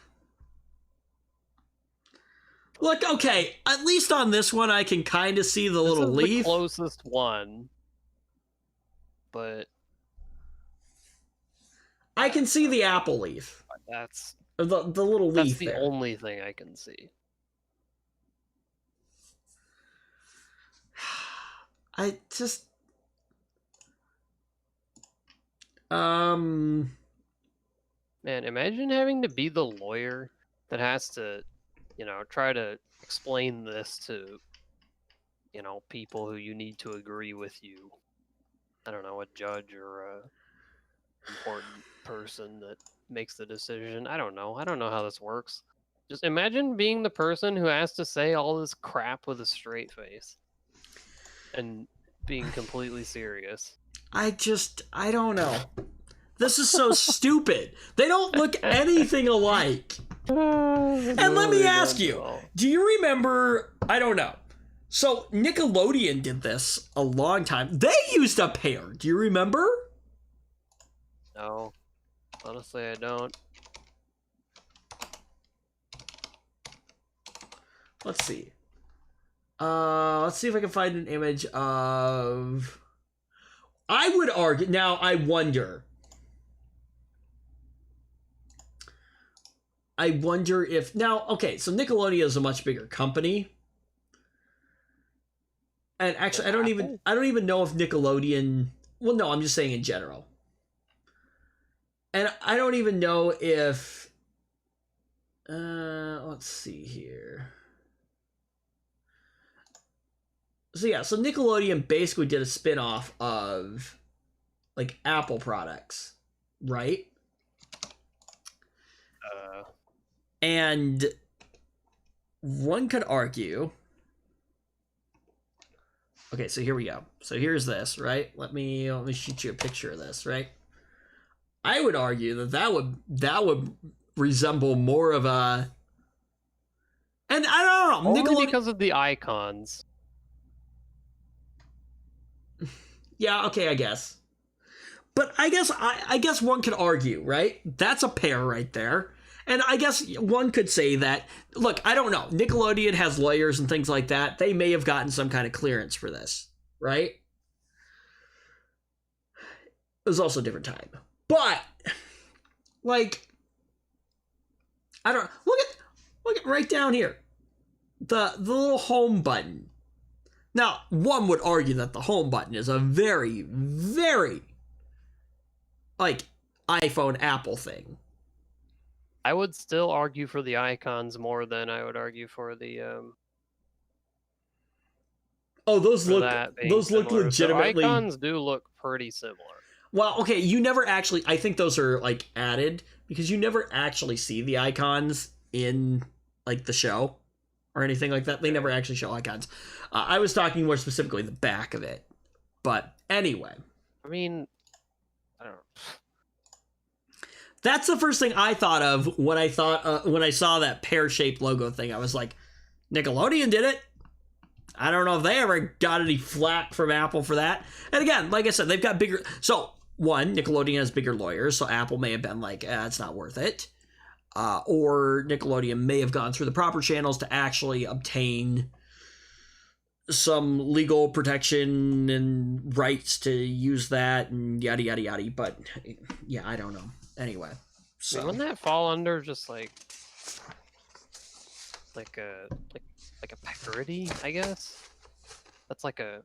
Look, okay, at least on this one I can kind of see the little leaf. This is the closest one, but I can see the apple leaf. That's the little leaf. That's the only thing I can see. I just man, imagine having to be the lawyer that has to try to explain this to, people who you need to agree with you. I don't know, a judge or a important person that makes the decision. I don't know how this works. Just imagine being the person who has to say all this crap with a straight face and being completely serious. I don't know. This is so stupid. They don't look anything alike. And let me ask you, do you remember, I don't know. So Nickelodeon did this a long time. They used a pair. Do you remember? No. Honestly, I don't. Let's see. Let's see if I can find an image of... I would argue... Now, I wonder if... Now, okay, so Nickelodeon is a much bigger company. And actually, I don't even know if Nickelodeon... Well, no, I'm just saying in general. And I don't even know if... let's see here. So yeah, so Nickelodeon basically did a spin-off of, like, Apple products, right? And one could argue... Okay, so here we go. So here's this, right? Let me shoot you a picture of this, right? I would argue that would resemble more of a... And I don't know. Only because of the icons. Yeah, okay, I guess. But I guess one could argue, right? That's a pair right there. And I guess one could say that, look, I don't know. Nickelodeon has lawyers and things like that. They may have gotten some kind of clearance for this, right? It was also a different time. But, like, I don't... Look at right down here. The little home button. Now, one would argue that the home button is a very, very, like, iPhone Apple thing. I would still argue for the icons more than I would argue for the Oh, those look legitimately... The icons do look pretty similar. Well, okay, you never actually... I think those are, like, added, because you never actually see the icons in, like, the show or anything like that. They never actually show icons. I was talking more specifically the back of it. But anyway. I mean, I don't know. That's the first thing I thought of when I saw that pear-shaped logo thing. I was like, Nickelodeon did it. I don't know if they ever got any flack from Apple for that. And again, like I said, they've got bigger... So, one, Nickelodeon has bigger lawyers, so Apple may have been like, it's not worth it. Or Nickelodeon may have gone through the proper channels to actually obtain some legal protection and rights to use that and yada, yada, yada. But, yeah, I don't know. Anyway, so... Wouldn't that fall under just like a parody, I guess? That's like a...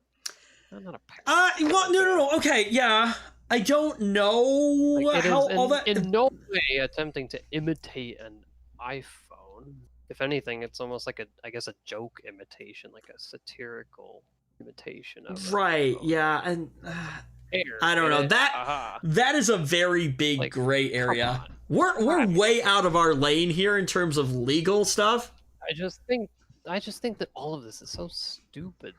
Not a parody. Well, no. Okay, yeah. I don't know like how all that... In no way attempting to imitate an iPhone. If anything, it's almost like a joke imitation, like a satirical imitation of Right, yeah, and... I don't know. That is a very big, like, gray area. We're way out of our lane here in terms of legal stuff. I just think that all of this is so stupid.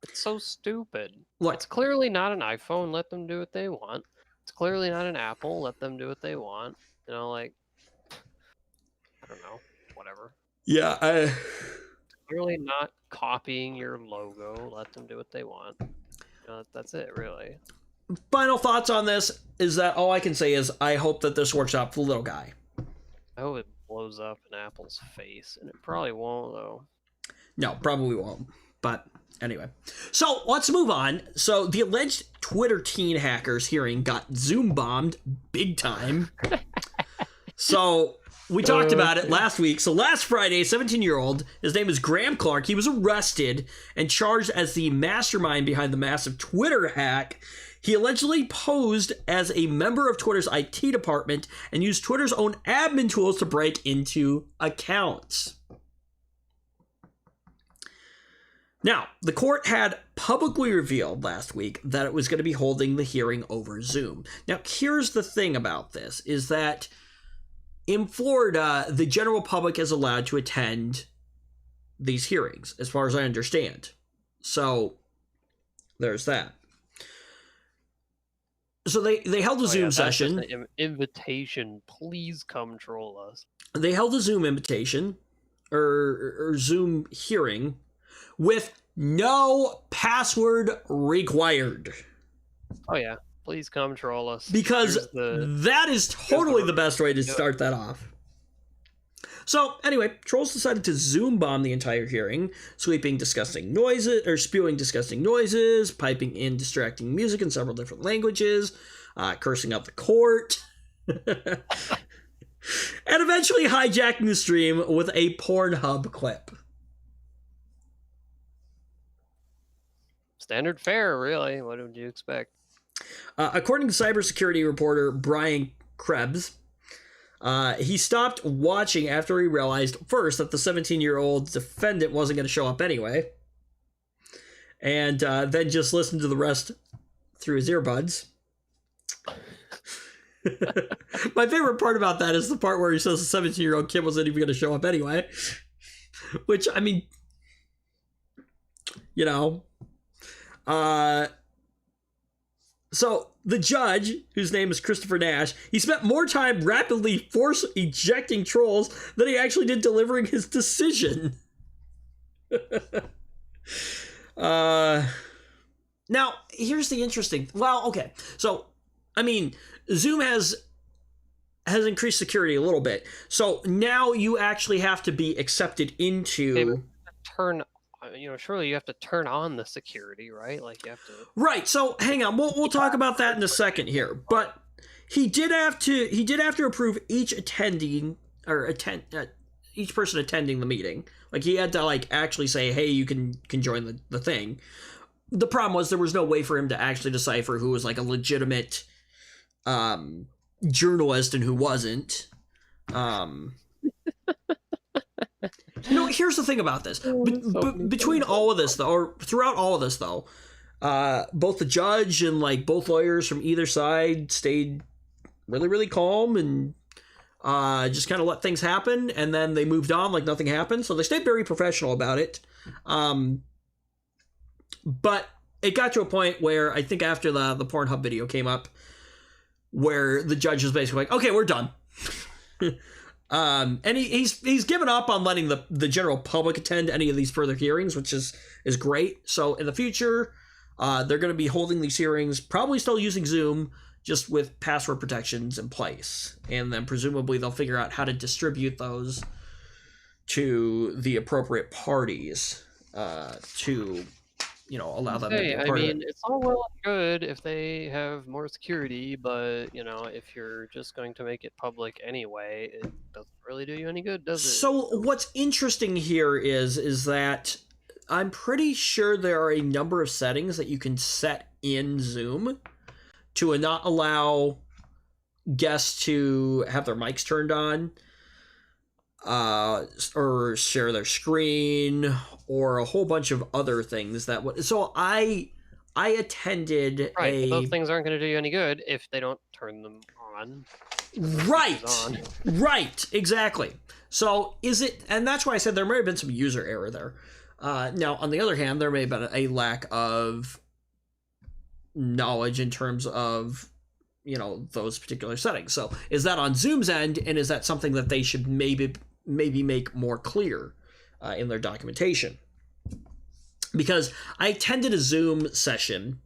It's so stupid. Look, it's clearly not an iPhone. Let them do what they want. It's clearly not an Apple. Let them do what they want. You know, like, I don't know. Whatever. Yeah, It's clearly not copying your logo. Let them do what they want. You know, that's it, really. Final thoughts on this is that all I can say is I hope that this works out for the little guy. I hope it blows up in Apple's face, and it probably won't, though. No, probably won't. But anyway. So let's move on. So the alleged Twitter teen hackers hearing got Zoom bombed big time. So we talked about it last week. So last Friday, a 17-year-old, his name is Graham Clark, he was arrested and charged as the mastermind behind the massive Twitter hack. He allegedly posed as a member of Twitter's IT department and used Twitter's own admin tools to break into accounts. Now, the court had publicly revealed last week that it was going to be holding the hearing over Zoom. Now, here's the thing about this, is that in Florida, the general public is allowed to attend these hearings, as far as I understand. So, there's that. So they held a Zoom session. An invitation, please come troll us. They held a Zoom invitation, or Zoom hearing, with no password required. Oh yeah, please come troll us. Because that is totally the best way to start that off. So anyway, trolls decided to Zoom bomb the entire hearing, spewing disgusting noises, piping in distracting music in several different languages, cursing out the court, and eventually hijacking the stream with a Pornhub clip. Standard fare, really. What would you expect? According to cybersecurity reporter Brian Krebs, he stopped watching after he realized, first, that the 17-year-old defendant wasn't going to show up anyway, and then just listened to the rest through his earbuds. My favorite part about that is the part where he says the 17-year-old kid wasn't even going to show up anyway. Which, I mean, you know... So the judge, whose name is Christopher Nash, he spent more time rapidly force ejecting trolls than he actually did delivering his decision. Now, here's the interesting... Well, okay. So, I mean, Zoom has increased security a little bit. So now you actually have to be accepted into... surely you have to turn on the security, right? Like you have to. Right. So hang on, we'll talk about that in a second here. But he did have to approve each each person attending the meeting. Like he had to actually say, hey, you can join the thing. The problem was there was no way for him to actually decipher who was a legitimate journalist and who wasn't. Here's the thing about this. Between all of this, though, or throughout all of this, though, both the judge and both lawyers from either side stayed really, really calm and just kind of let things happen, and then they moved on like nothing happened. So they stayed very professional about it. But it got to a point where I think after the Pornhub video came up, where the judge was basically like, "Okay, we're done." And he's given up on letting the general public attend any of these further hearings, which is great. So in the future, they're going to be holding these hearings, probably still using Zoom, just with password protections in place. And then presumably they'll figure out how to distribute those to the appropriate parties to allow them to be a part of it. It's all well and good if they have more security, but if you're just going to make it public anyway, it doesn't really do you any good, does it? So what's interesting here is that I'm pretty sure there are a number of settings that you can set in Zoom to not allow guests to have their mics turned on, or share their screen, or a whole bunch of other things that would. So I attended but those things aren't going to do you any good if they don't turn them on. Right, exactly. So is it, and that's why I said there may have been some user error there. Now, on the other hand, there may have been a lack of knowledge in terms of those particular settings. So is that on Zoom's end, and is that something that they should maybe make more clear in their documentation? Because I attended a Zoom session.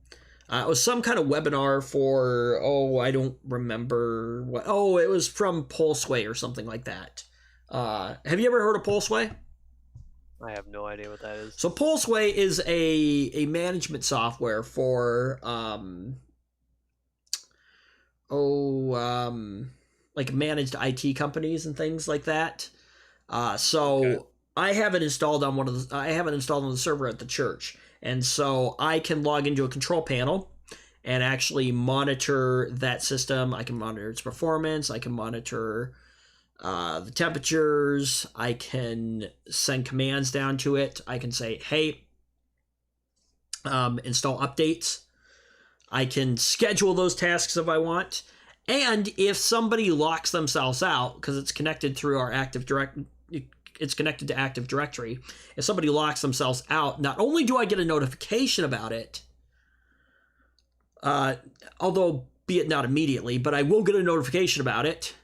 It was some kind of webinar for, I don't remember what. It was from Pulseway or something like that. Have you ever heard of Pulseway? I have no idea what that is. So Pulseway is a management software for managed IT companies and things like that. Okay. I have it installed on the server at the church, and so I can log into a control panel and actually monitor that system. I can monitor its performance. I can monitor the temperatures. I can send commands down to it. I can say, hey, install updates. I can schedule those tasks if I want. And if somebody locks themselves out, because it's connected through our it's connected to Active Directory. If somebody locks themselves out, not only do I get a notification about it, although be it not immediately, but I will get a notification about it.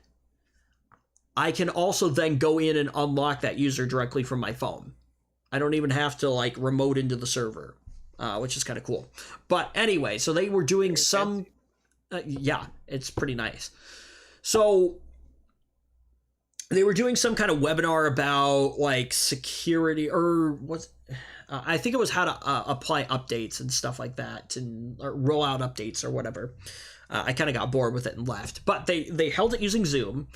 I can also then go in and unlock that user directly from my phone. I don't even have to like remote into the server, which is kind of cool. But anyway, so they were doing some, yeah, it's pretty nice. So they were doing some kind of webinar about like security or what, I think it was how to apply updates and stuff like that, and or roll out updates or whatever. I kind of got bored with it and left, but they held it using Zoom.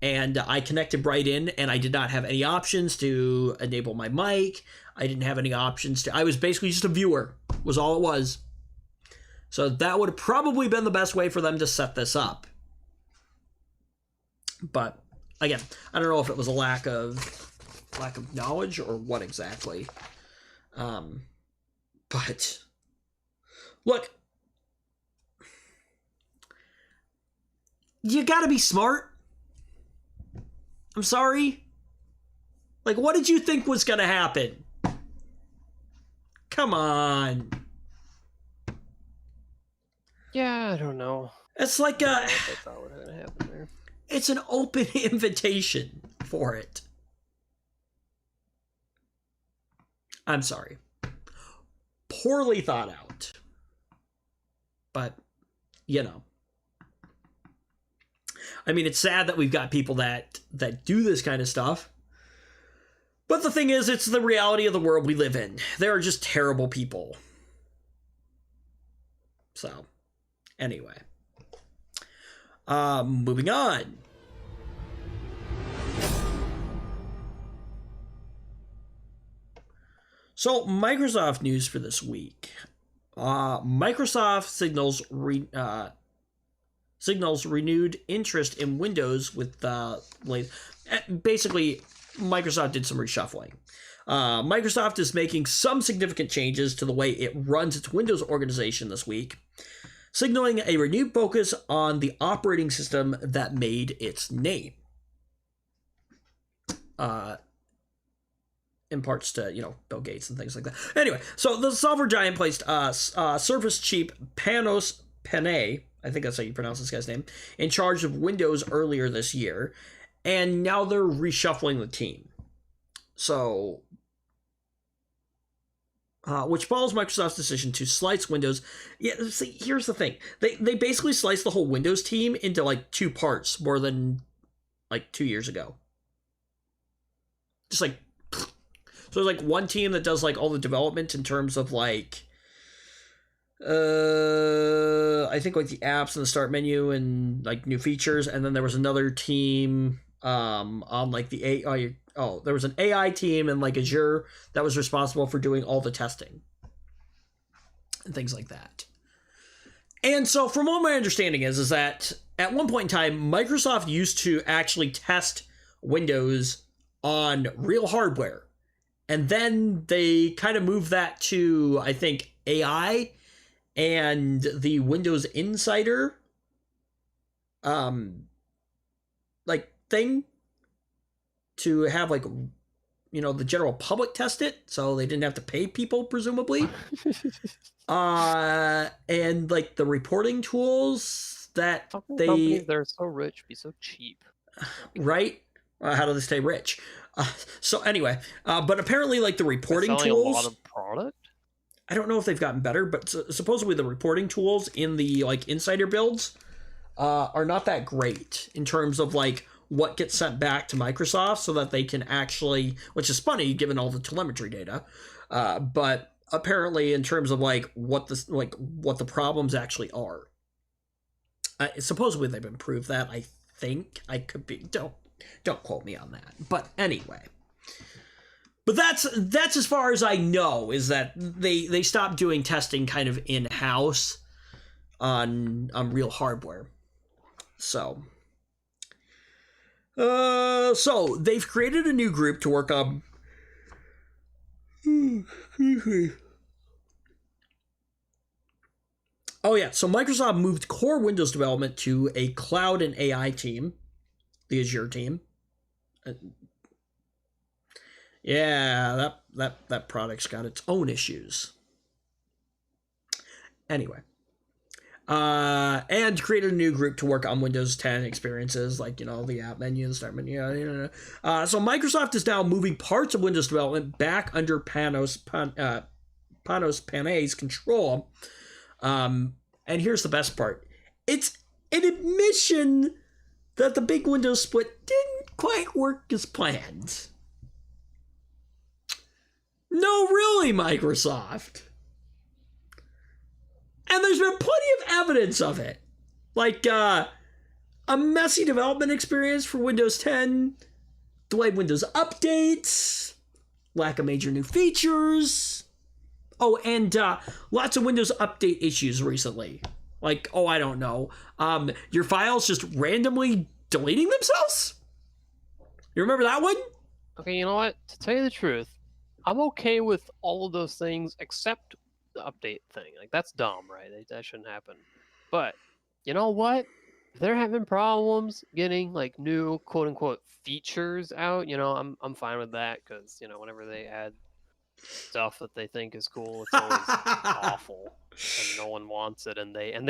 And I connected right in, and I did not have any options to enable my mic. I didn't have any options to... I was basically just a viewer, was all it was. So that would have probably been the best way for them to set this up. But, again, I don't know if it was a lack of knowledge or what exactly. But, look, you gotta be smart. I'm sorry. Like, what did you think was going to happen? Come on. Yeah, I don't know. It's like I thought was going to happen there. It's an open invitation for it. I'm sorry. Poorly thought out. But, you know. I mean, it's sad that we've got people that do this kind of stuff. But the thing is, it's the reality of the world we live in. There are just terrible people. So, anyway. Moving on. So, Microsoft news for this week. Microsoft signals renewed interest in Windows with basically Microsoft did some reshuffling. Microsoft is making some significant changes to the way it runs its Windows organization this week, signaling a renewed focus on the operating system that made its name. In parts to, Bill Gates and things like that. Anyway, so the software giant placed Surface Chief Panos Panay, I think that's how you pronounce this guy's name, in charge of Windows earlier this year, and now they're reshuffling the team. So, which follows Microsoft's decision to slice Windows. Yeah, see, here's the thing. They basically sliced the whole Windows team into, like, two parts more than, like, 2 years ago. Just, like, so there's, like, one team that does, like, all the development in terms of, like, I think like the apps and the start menu and like new features, and then there was another team on like the AI. Oh, there was an AI team in like Azure that was responsible for doing all the testing and things like that. And so, from what my understanding is that at one point in time, Microsoft used to actually test Windows on real hardware, and then they kind of moved that to, I think, AI. And the Windows Insider, like, thing to have, like, the general public test it, so they didn't have to pay people, presumably. And, like, the reporting tools that companies that are so rich be so cheap. Right? How do they stay rich? So, anyway, but apparently, like, the reporting tools... a lot of product? I don't know if they've gotten better, but supposedly the reporting tools in the like insider builds are not that great in terms of like what gets sent back to Microsoft so that they can actually, which is funny given all the telemetry data, but apparently in terms of like what the problems actually are. Supposedly they've improved that. I think I could be. Don't quote me on that. But anyway. But that's as far as I know, is that they stopped doing testing kind of in-house on real hardware. So they've created a new group to work on Oh yeah, so Microsoft moved core Windows development to a cloud and AI team, the Azure team. Yeah, that product's got its own issues. Anyway. And created a new group to work on Windows 10 experiences, like, the app menu, the start menu. So Microsoft is now moving parts of Windows development back under Panos Panay's control. And here's the best part. It's an admission that the big Windows split didn't quite work as planned. No, really, Microsoft. And there's been plenty of evidence of it. Like, a messy development experience for Windows 10, delayed Windows updates, lack of major new features. Oh, and lots of Windows update issues recently. Like, I don't know. Your files just randomly deleting themselves? You remember that one? Okay, you know what? To tell you the truth, I'm okay with all of those things except the update thing. Like, that's dumb, right? That shouldn't happen. But you know what? If they're having problems getting like new quote unquote features out, I'm fine with that, because whenever they add stuff that they think is cool, it's always awful and no one wants it,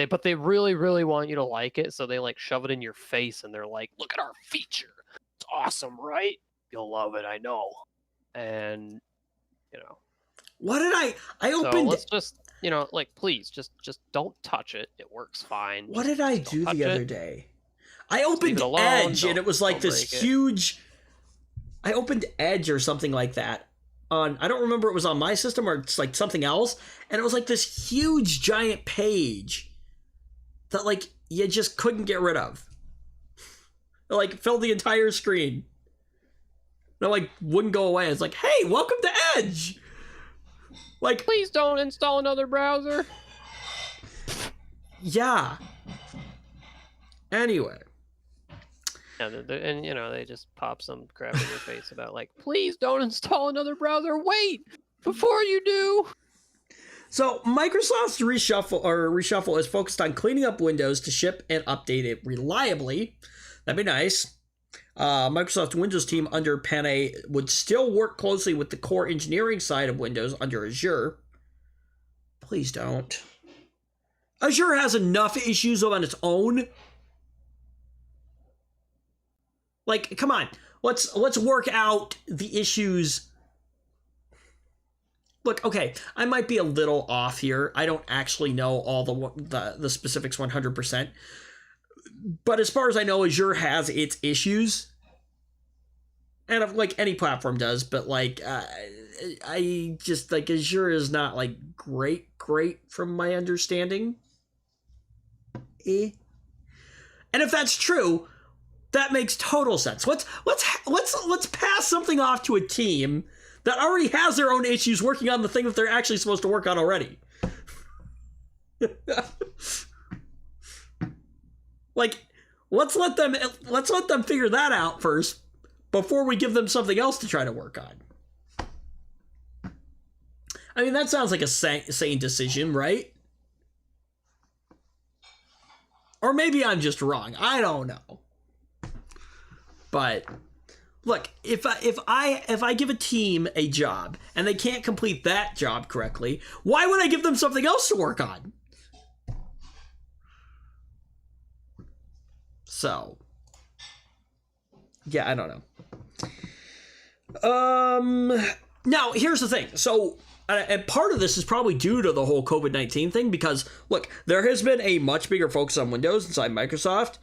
but they really, really want you to like it, so they like shove it in your face and they're like, look at our feature. It's awesome, right? You'll love it, I know. And what did I opened? So let's just, please, just don't touch it. It works fine. What did I do the other day? I opened Edge, and it was like this huge... I opened Edge or something like that. I don't remember, it was on my system or it's like something else, and it was like this huge giant page that like you just couldn't get rid of. It like filled the entire screen. It like wouldn't go away. It's like, hey, welcome to Edge! Like, please don't install another browser. Yeah. Anyway. And they just pop some crap in your face about like, please don't install another browser. Wait before you do. So Microsoft's reshuffle is focused on cleaning up Windows to ship and update it reliably. That'd be nice. Microsoft's Windows team under Panay would still work closely with the core engineering side of Windows under Azure. Please don't. Azure has enough issues on its own. Like, come on. Let's work out the issues. Look, okay, I might be a little off here. I don't actually know all the specifics 100%. But as far as I know, Azure has its issues, and like any platform does. But like, I just like Azure is not like great from my understanding. And if that's true, that makes total sense. Let's pass something off to a team that already has their own issues working on the thing that they're actually supposed to work on already. Like, let's let them figure that out first before we give them something else to try to work on. I mean, that sounds like a sane decision, right? Or maybe I'm just wrong. I don't know. But look, if I give a team a job and they can't complete that job correctly, why would I give them something else to work on? So, yeah, I don't know. Now, here's the thing. So, and part of this is probably due to the whole COVID-19 thing, because, look, there has been a much bigger focus on Windows inside Microsoft,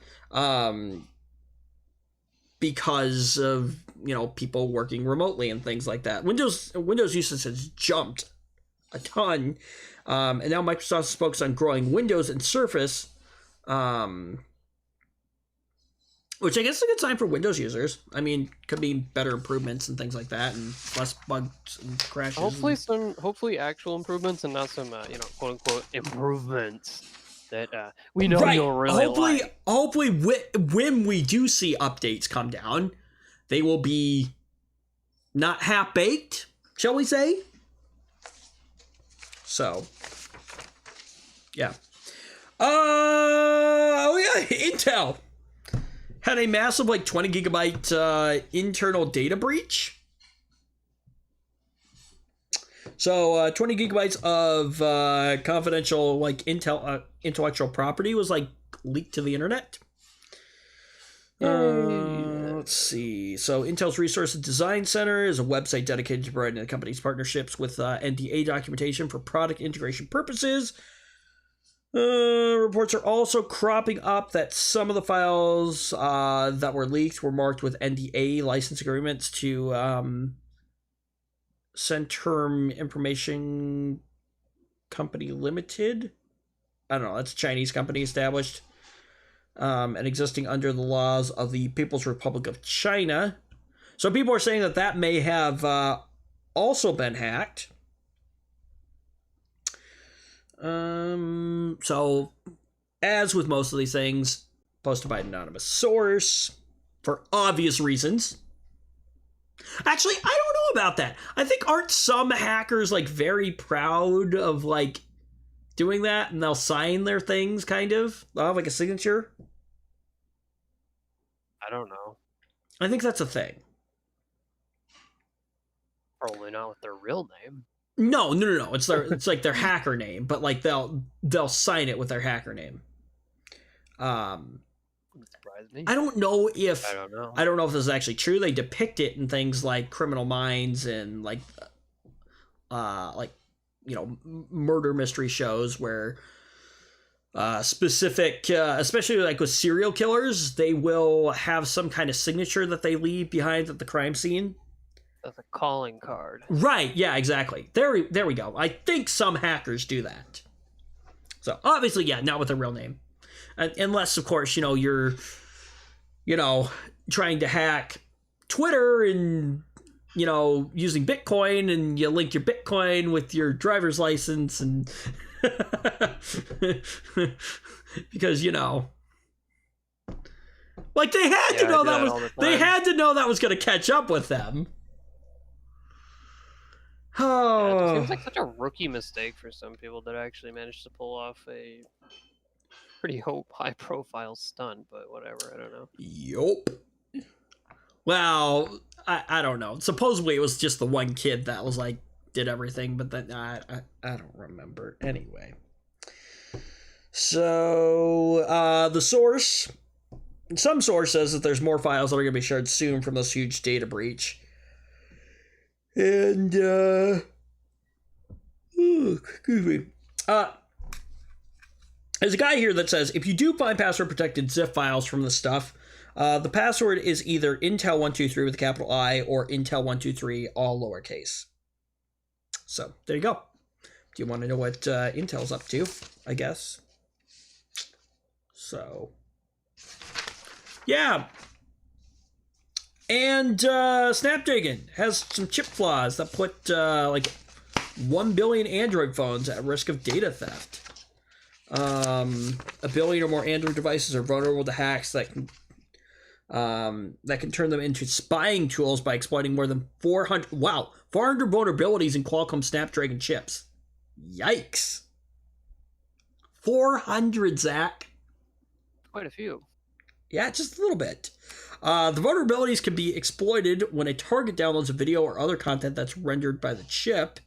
because of, people working remotely and things like that. Windows usage has jumped a ton, and now Microsoft is focused on growing Windows and Surface, which I guess is a good sign for Windows users. I mean, could be better improvements and things like that, and less bugs and crashes. Hopefully actual improvements and not some, quote unquote improvements that we know you'll really like. Hopefully, when we do see updates come down, they will be not half baked, shall we say? So, yeah. Oh yeah, Intel had a massive 20 gigabyte internal data breach. So 20 gigabytes of confidential Intel intellectual property was leaked to the internet. Let's see. So Intel's Resource Design Center is a website dedicated to providing the company's partnerships with NDA documentation for product integration purposes. Reports are also cropping up that some of the files that were leaked were marked with NDA license agreements to Centrum Information Company Limited. I don't know, that's a Chinese company established and existing under the laws of the People's Republic of China. So people are saying that may have also been hacked. So, as with most of these things, posted by an anonymous source for obvious reasons. Actually, I don't know about that. I think aren't some hackers very proud of doing that, and they'll sign their things kind of? They'll have a signature. I don't know. I think that's a thing. Probably not with their real name. No. It's their hacker name, but they'll sign it with their hacker name. Surprise me. I don't know if if this is actually true. They depict it in things like Criminal Minds and murder mystery shows where specific, especially with serial killers, they will have some kind of signature that they leave behind at the crime scene. That's a calling card. Right, yeah, exactly. There we go. I think some hackers do that. So, obviously, yeah, not with a real name. Unless, of course, you're, trying to hack Twitter and, using Bitcoin, and you link your Bitcoin with your driver's license, and because, they had to know that was going to catch up with them. Oh. It seems like such a rookie mistake for some people that actually managed to pull off a pretty high-profile stunt, but whatever, I don't know. Yup. Well, I don't know. Supposedly it was just the one kid that was did everything, but then I don't remember. Anyway. So, the source. Some source says that there's more files that are going to be shared soon from this huge data breach. And, excuse me. There's a guy here that says, if you do find password-protected zip files from this stuff, the password is either Intel123 with a capital I or Intel123 all lowercase. So, there you go. Do you want to know what Intel's up to, I guess? So, yeah. And Snapdragon has some chip flaws that put 1 billion Android phones at risk of data theft. 1 billion or more Android devices are vulnerable to hacks that can turn them into spying tools by exploiting more than 400 vulnerabilities in Qualcomm Snapdragon chips. Yikes. 400, Zach. Quite a few. Yeah, just a little bit. The vulnerabilities can be exploited when a target downloads a video or other content that's rendered by the chip.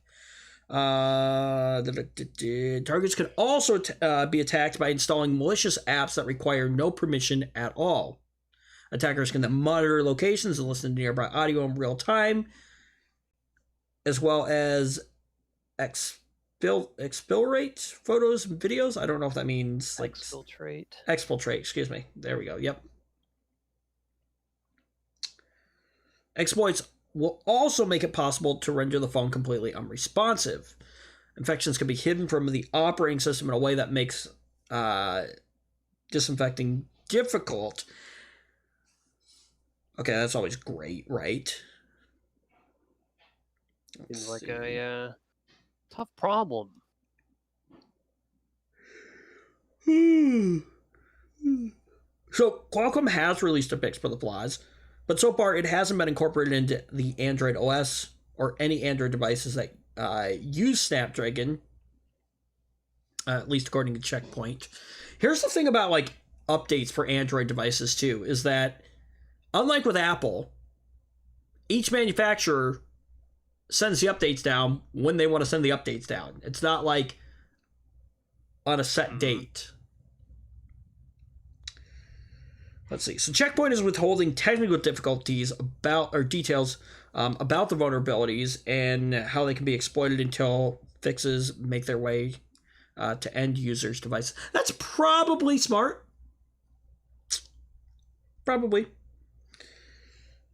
Targets can also be attacked by installing malicious apps that require no permission at all. Attackers can then monitor locations and listen to nearby audio in real time, as well as exfiltrate photos and videos. I don't know if that means exfiltrate, excuse me. There we go. Yep. Exploits will also make it possible to render the phone completely unresponsive. Infections can be hidden from the operating system in a way that makes disinfecting difficult. Okay, that's always great, right? Seems like a tough problem. So, Qualcomm has released a fix for the flaws, but so far it hasn't been incorporated into the Android OS or any Android devices that use Snapdragon. at least according to Checkpoint. Here's the thing about like updates for Android devices too, is that unlike with Apple, each manufacturer sends the updates down when they want to send the updates down. It's not like on a set date. Let's see. So Checkpoint is withholding technical difficulties about, or details about the vulnerabilities and how they can be exploited until fixes make their way to end users' devices. That's probably smart. Probably.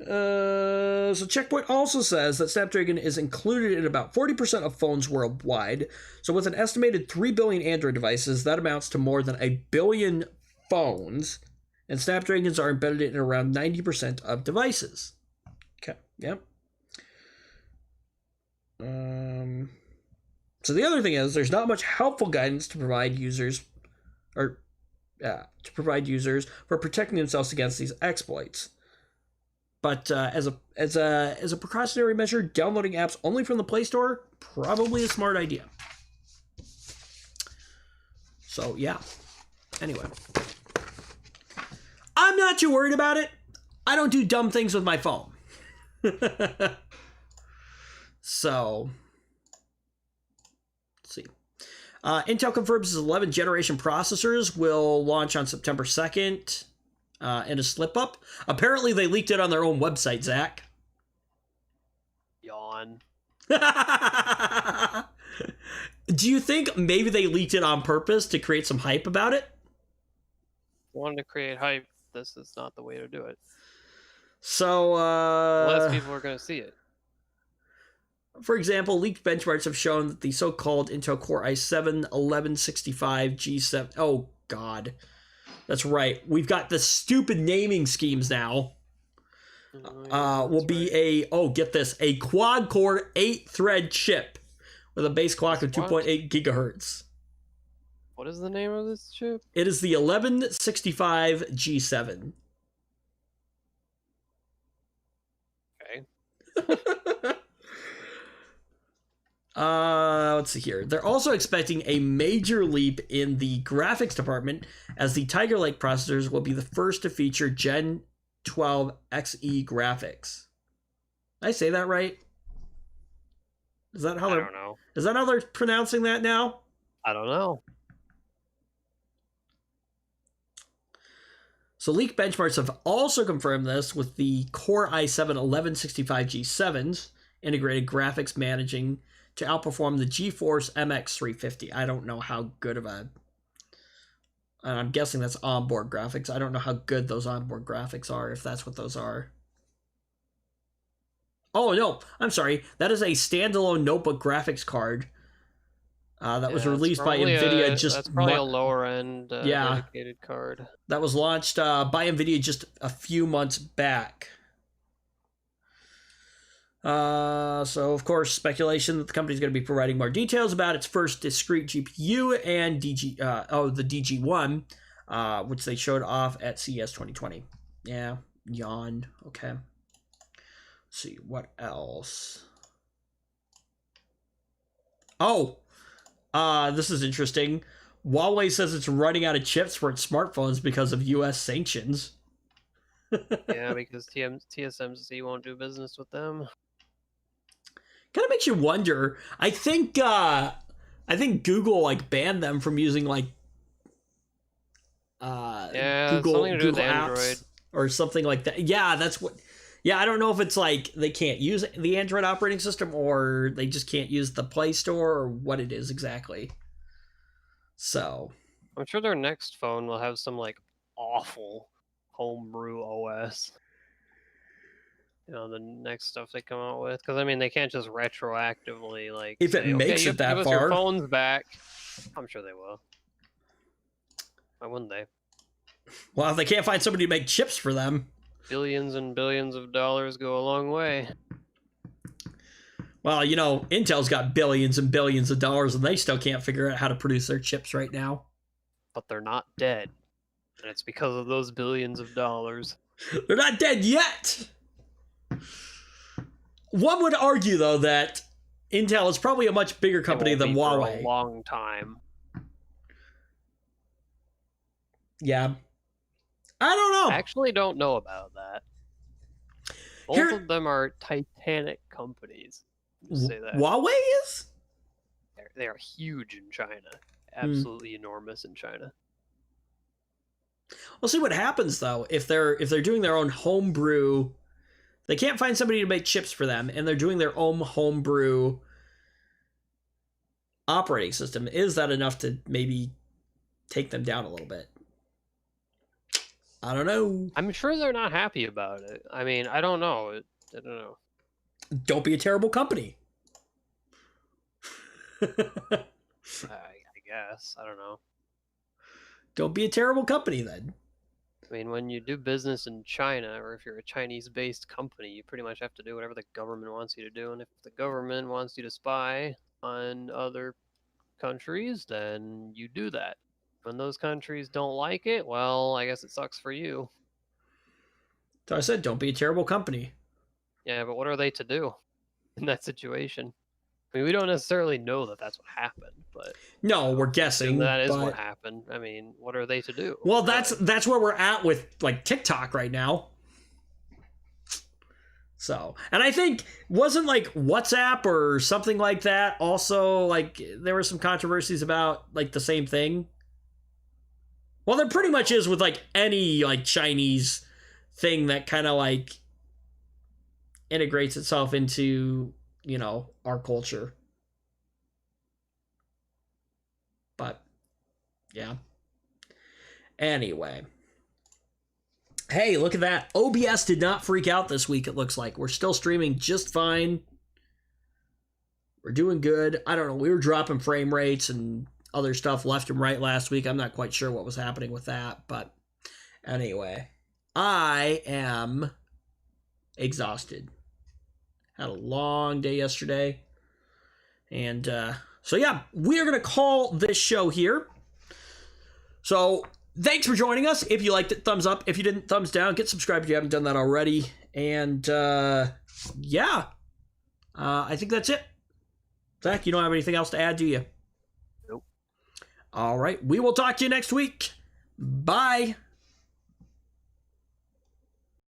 So Checkpoint also says that Snapdragon is included in about 40% of phones worldwide. So with an estimated 3 billion Android devices, that amounts to more than 1 billion phones. And Snapdragons are embedded in around 90% of devices. Okay, yep. So the other thing is, there's not much helpful guidance to provide users, for protecting themselves against these exploits. But as a precautionary measure, downloading apps only from the Play Store, probably a smart idea. So yeah. Anyway. I'm not too worried about it. I don't do dumb things with my phone. So, let's see. Intel confirms its 11th generation processors will launch on September 2nd in a slip-up. Apparently, they leaked it on their own website, Zach. Yawn. Do you think maybe they leaked it on purpose to create some hype about it? Wanted to create hype. This is not the way to do it. So, less people are going to see it. For example, leaked benchmarks have shown that the so-called Intel Core i7-1165G7... Oh, God. That's right. We've got the stupid naming schemes now. Will be get this, a quad-core 8-thread chip with a base clock of 2.8 gigahertz. What is the name of this chip? It is the 1165G7. Okay. Let's see here. They're also expecting a major leap in the graphics department, as the Tiger Lake processors will be the first to feature Gen 12 XE graphics. Did I say that right? Is that how I don't know. Is that how they're pronouncing that now? I don't know. So leaked benchmarks have also confirmed this, with the Core i7-1165G7's integrated graphics managing to outperform the GeForce MX 350. I don't know how good of a... And I'm guessing that's onboard graphics. I don't know how good those onboard graphics are, if that's what those are. Oh, no. I'm sorry. That is a standalone notebook graphics card that was released by NVIDIA That's probably a lower-end dedicated card. That was launched by NVIDIA just a few months back. So, of course, speculation that the company is going to be providing more details about its first discrete GPU and the DG1, which they showed off at CES 2020. Yeah, yawn. Okay. Let's see, what else? Oh, this is interesting. Huawei says it's running out of chips for its smartphones because of U.S. sanctions. Yeah, because TSMC won't do business with them. Kind of makes you wonder. I think Google banned them from using Google Android apps or something like that. Yeah, that's what. Yeah, I don't know if it's they can't use the Android operating system, or they just can't use the Play Store, or what it is exactly. So I'm sure their next phone will have some awful homebrew OS. The next stuff they come out with, because they can't just retroactively if it makes it that give far. Us your phones back. I'm sure they will. Why wouldn't they? Well, if they can't find somebody to make chips for them. Billions and billions of dollars go a long way. Well, Intel's got billions and billions of dollars, and they still can't figure out how to produce their chips right now. But they're not dead, and it's because of those billions of dollars. They're not dead yet. One would argue, though, that Intel is probably a much bigger company than Huawei. For a long time. Yeah. I don't know. I actually don't know about that. Both of them are titanic companies. Just say that. Huawei is? They are huge in China. Absolutely enormous in China. We'll see what happens though if they're doing their own homebrew. They can't find somebody to make chips for them, and they're doing their own homebrew operating system. Is that enough to maybe take them down a little bit? I don't know. I'm sure they're not happy about it. I mean, I don't know. I don't know. Don't be a terrible company. I guess. I don't know. Don't be a terrible company then. I mean, when you do business in China, or if you're a Chinese-based company, you pretty much have to do whatever the government wants you to do. And if the government wants you to spy on other countries, then you do that. When those countries don't like it, well, I guess it sucks for you. So I said, don't be a terrible company. Yeah, but what are they to do in that situation? I mean, we don't necessarily know that that's what happened, but no, we're guessing that is what happened. I mean, what are they to do? Well, that's where we're at with like TikTok right now. So, and I think wasn't like WhatsApp or something like that. Also, like there were some controversies about like the same thing. Well, there pretty much is with like any like Chinese thing that kind of like integrates itself into, you know, our culture. But yeah. Anyway. Hey, look at that. OBS did not freak out this week, it looks like. We're still streaming just fine. We're doing good. I don't know. We were dropping frame rates and other stuff left and right last week. I'm not quite sure what was happening with that. But anyway, I am exhausted. Had a long day yesterday. And so, yeah, we are going to call this show here. So, thanks for joining us. If you liked it, thumbs up. If you didn't, thumbs down. Get subscribed if you haven't done that already. And, yeah. I think that's it. Zach, you don't have anything else to add, do you? Nope. All right. We will talk to you next week. Bye.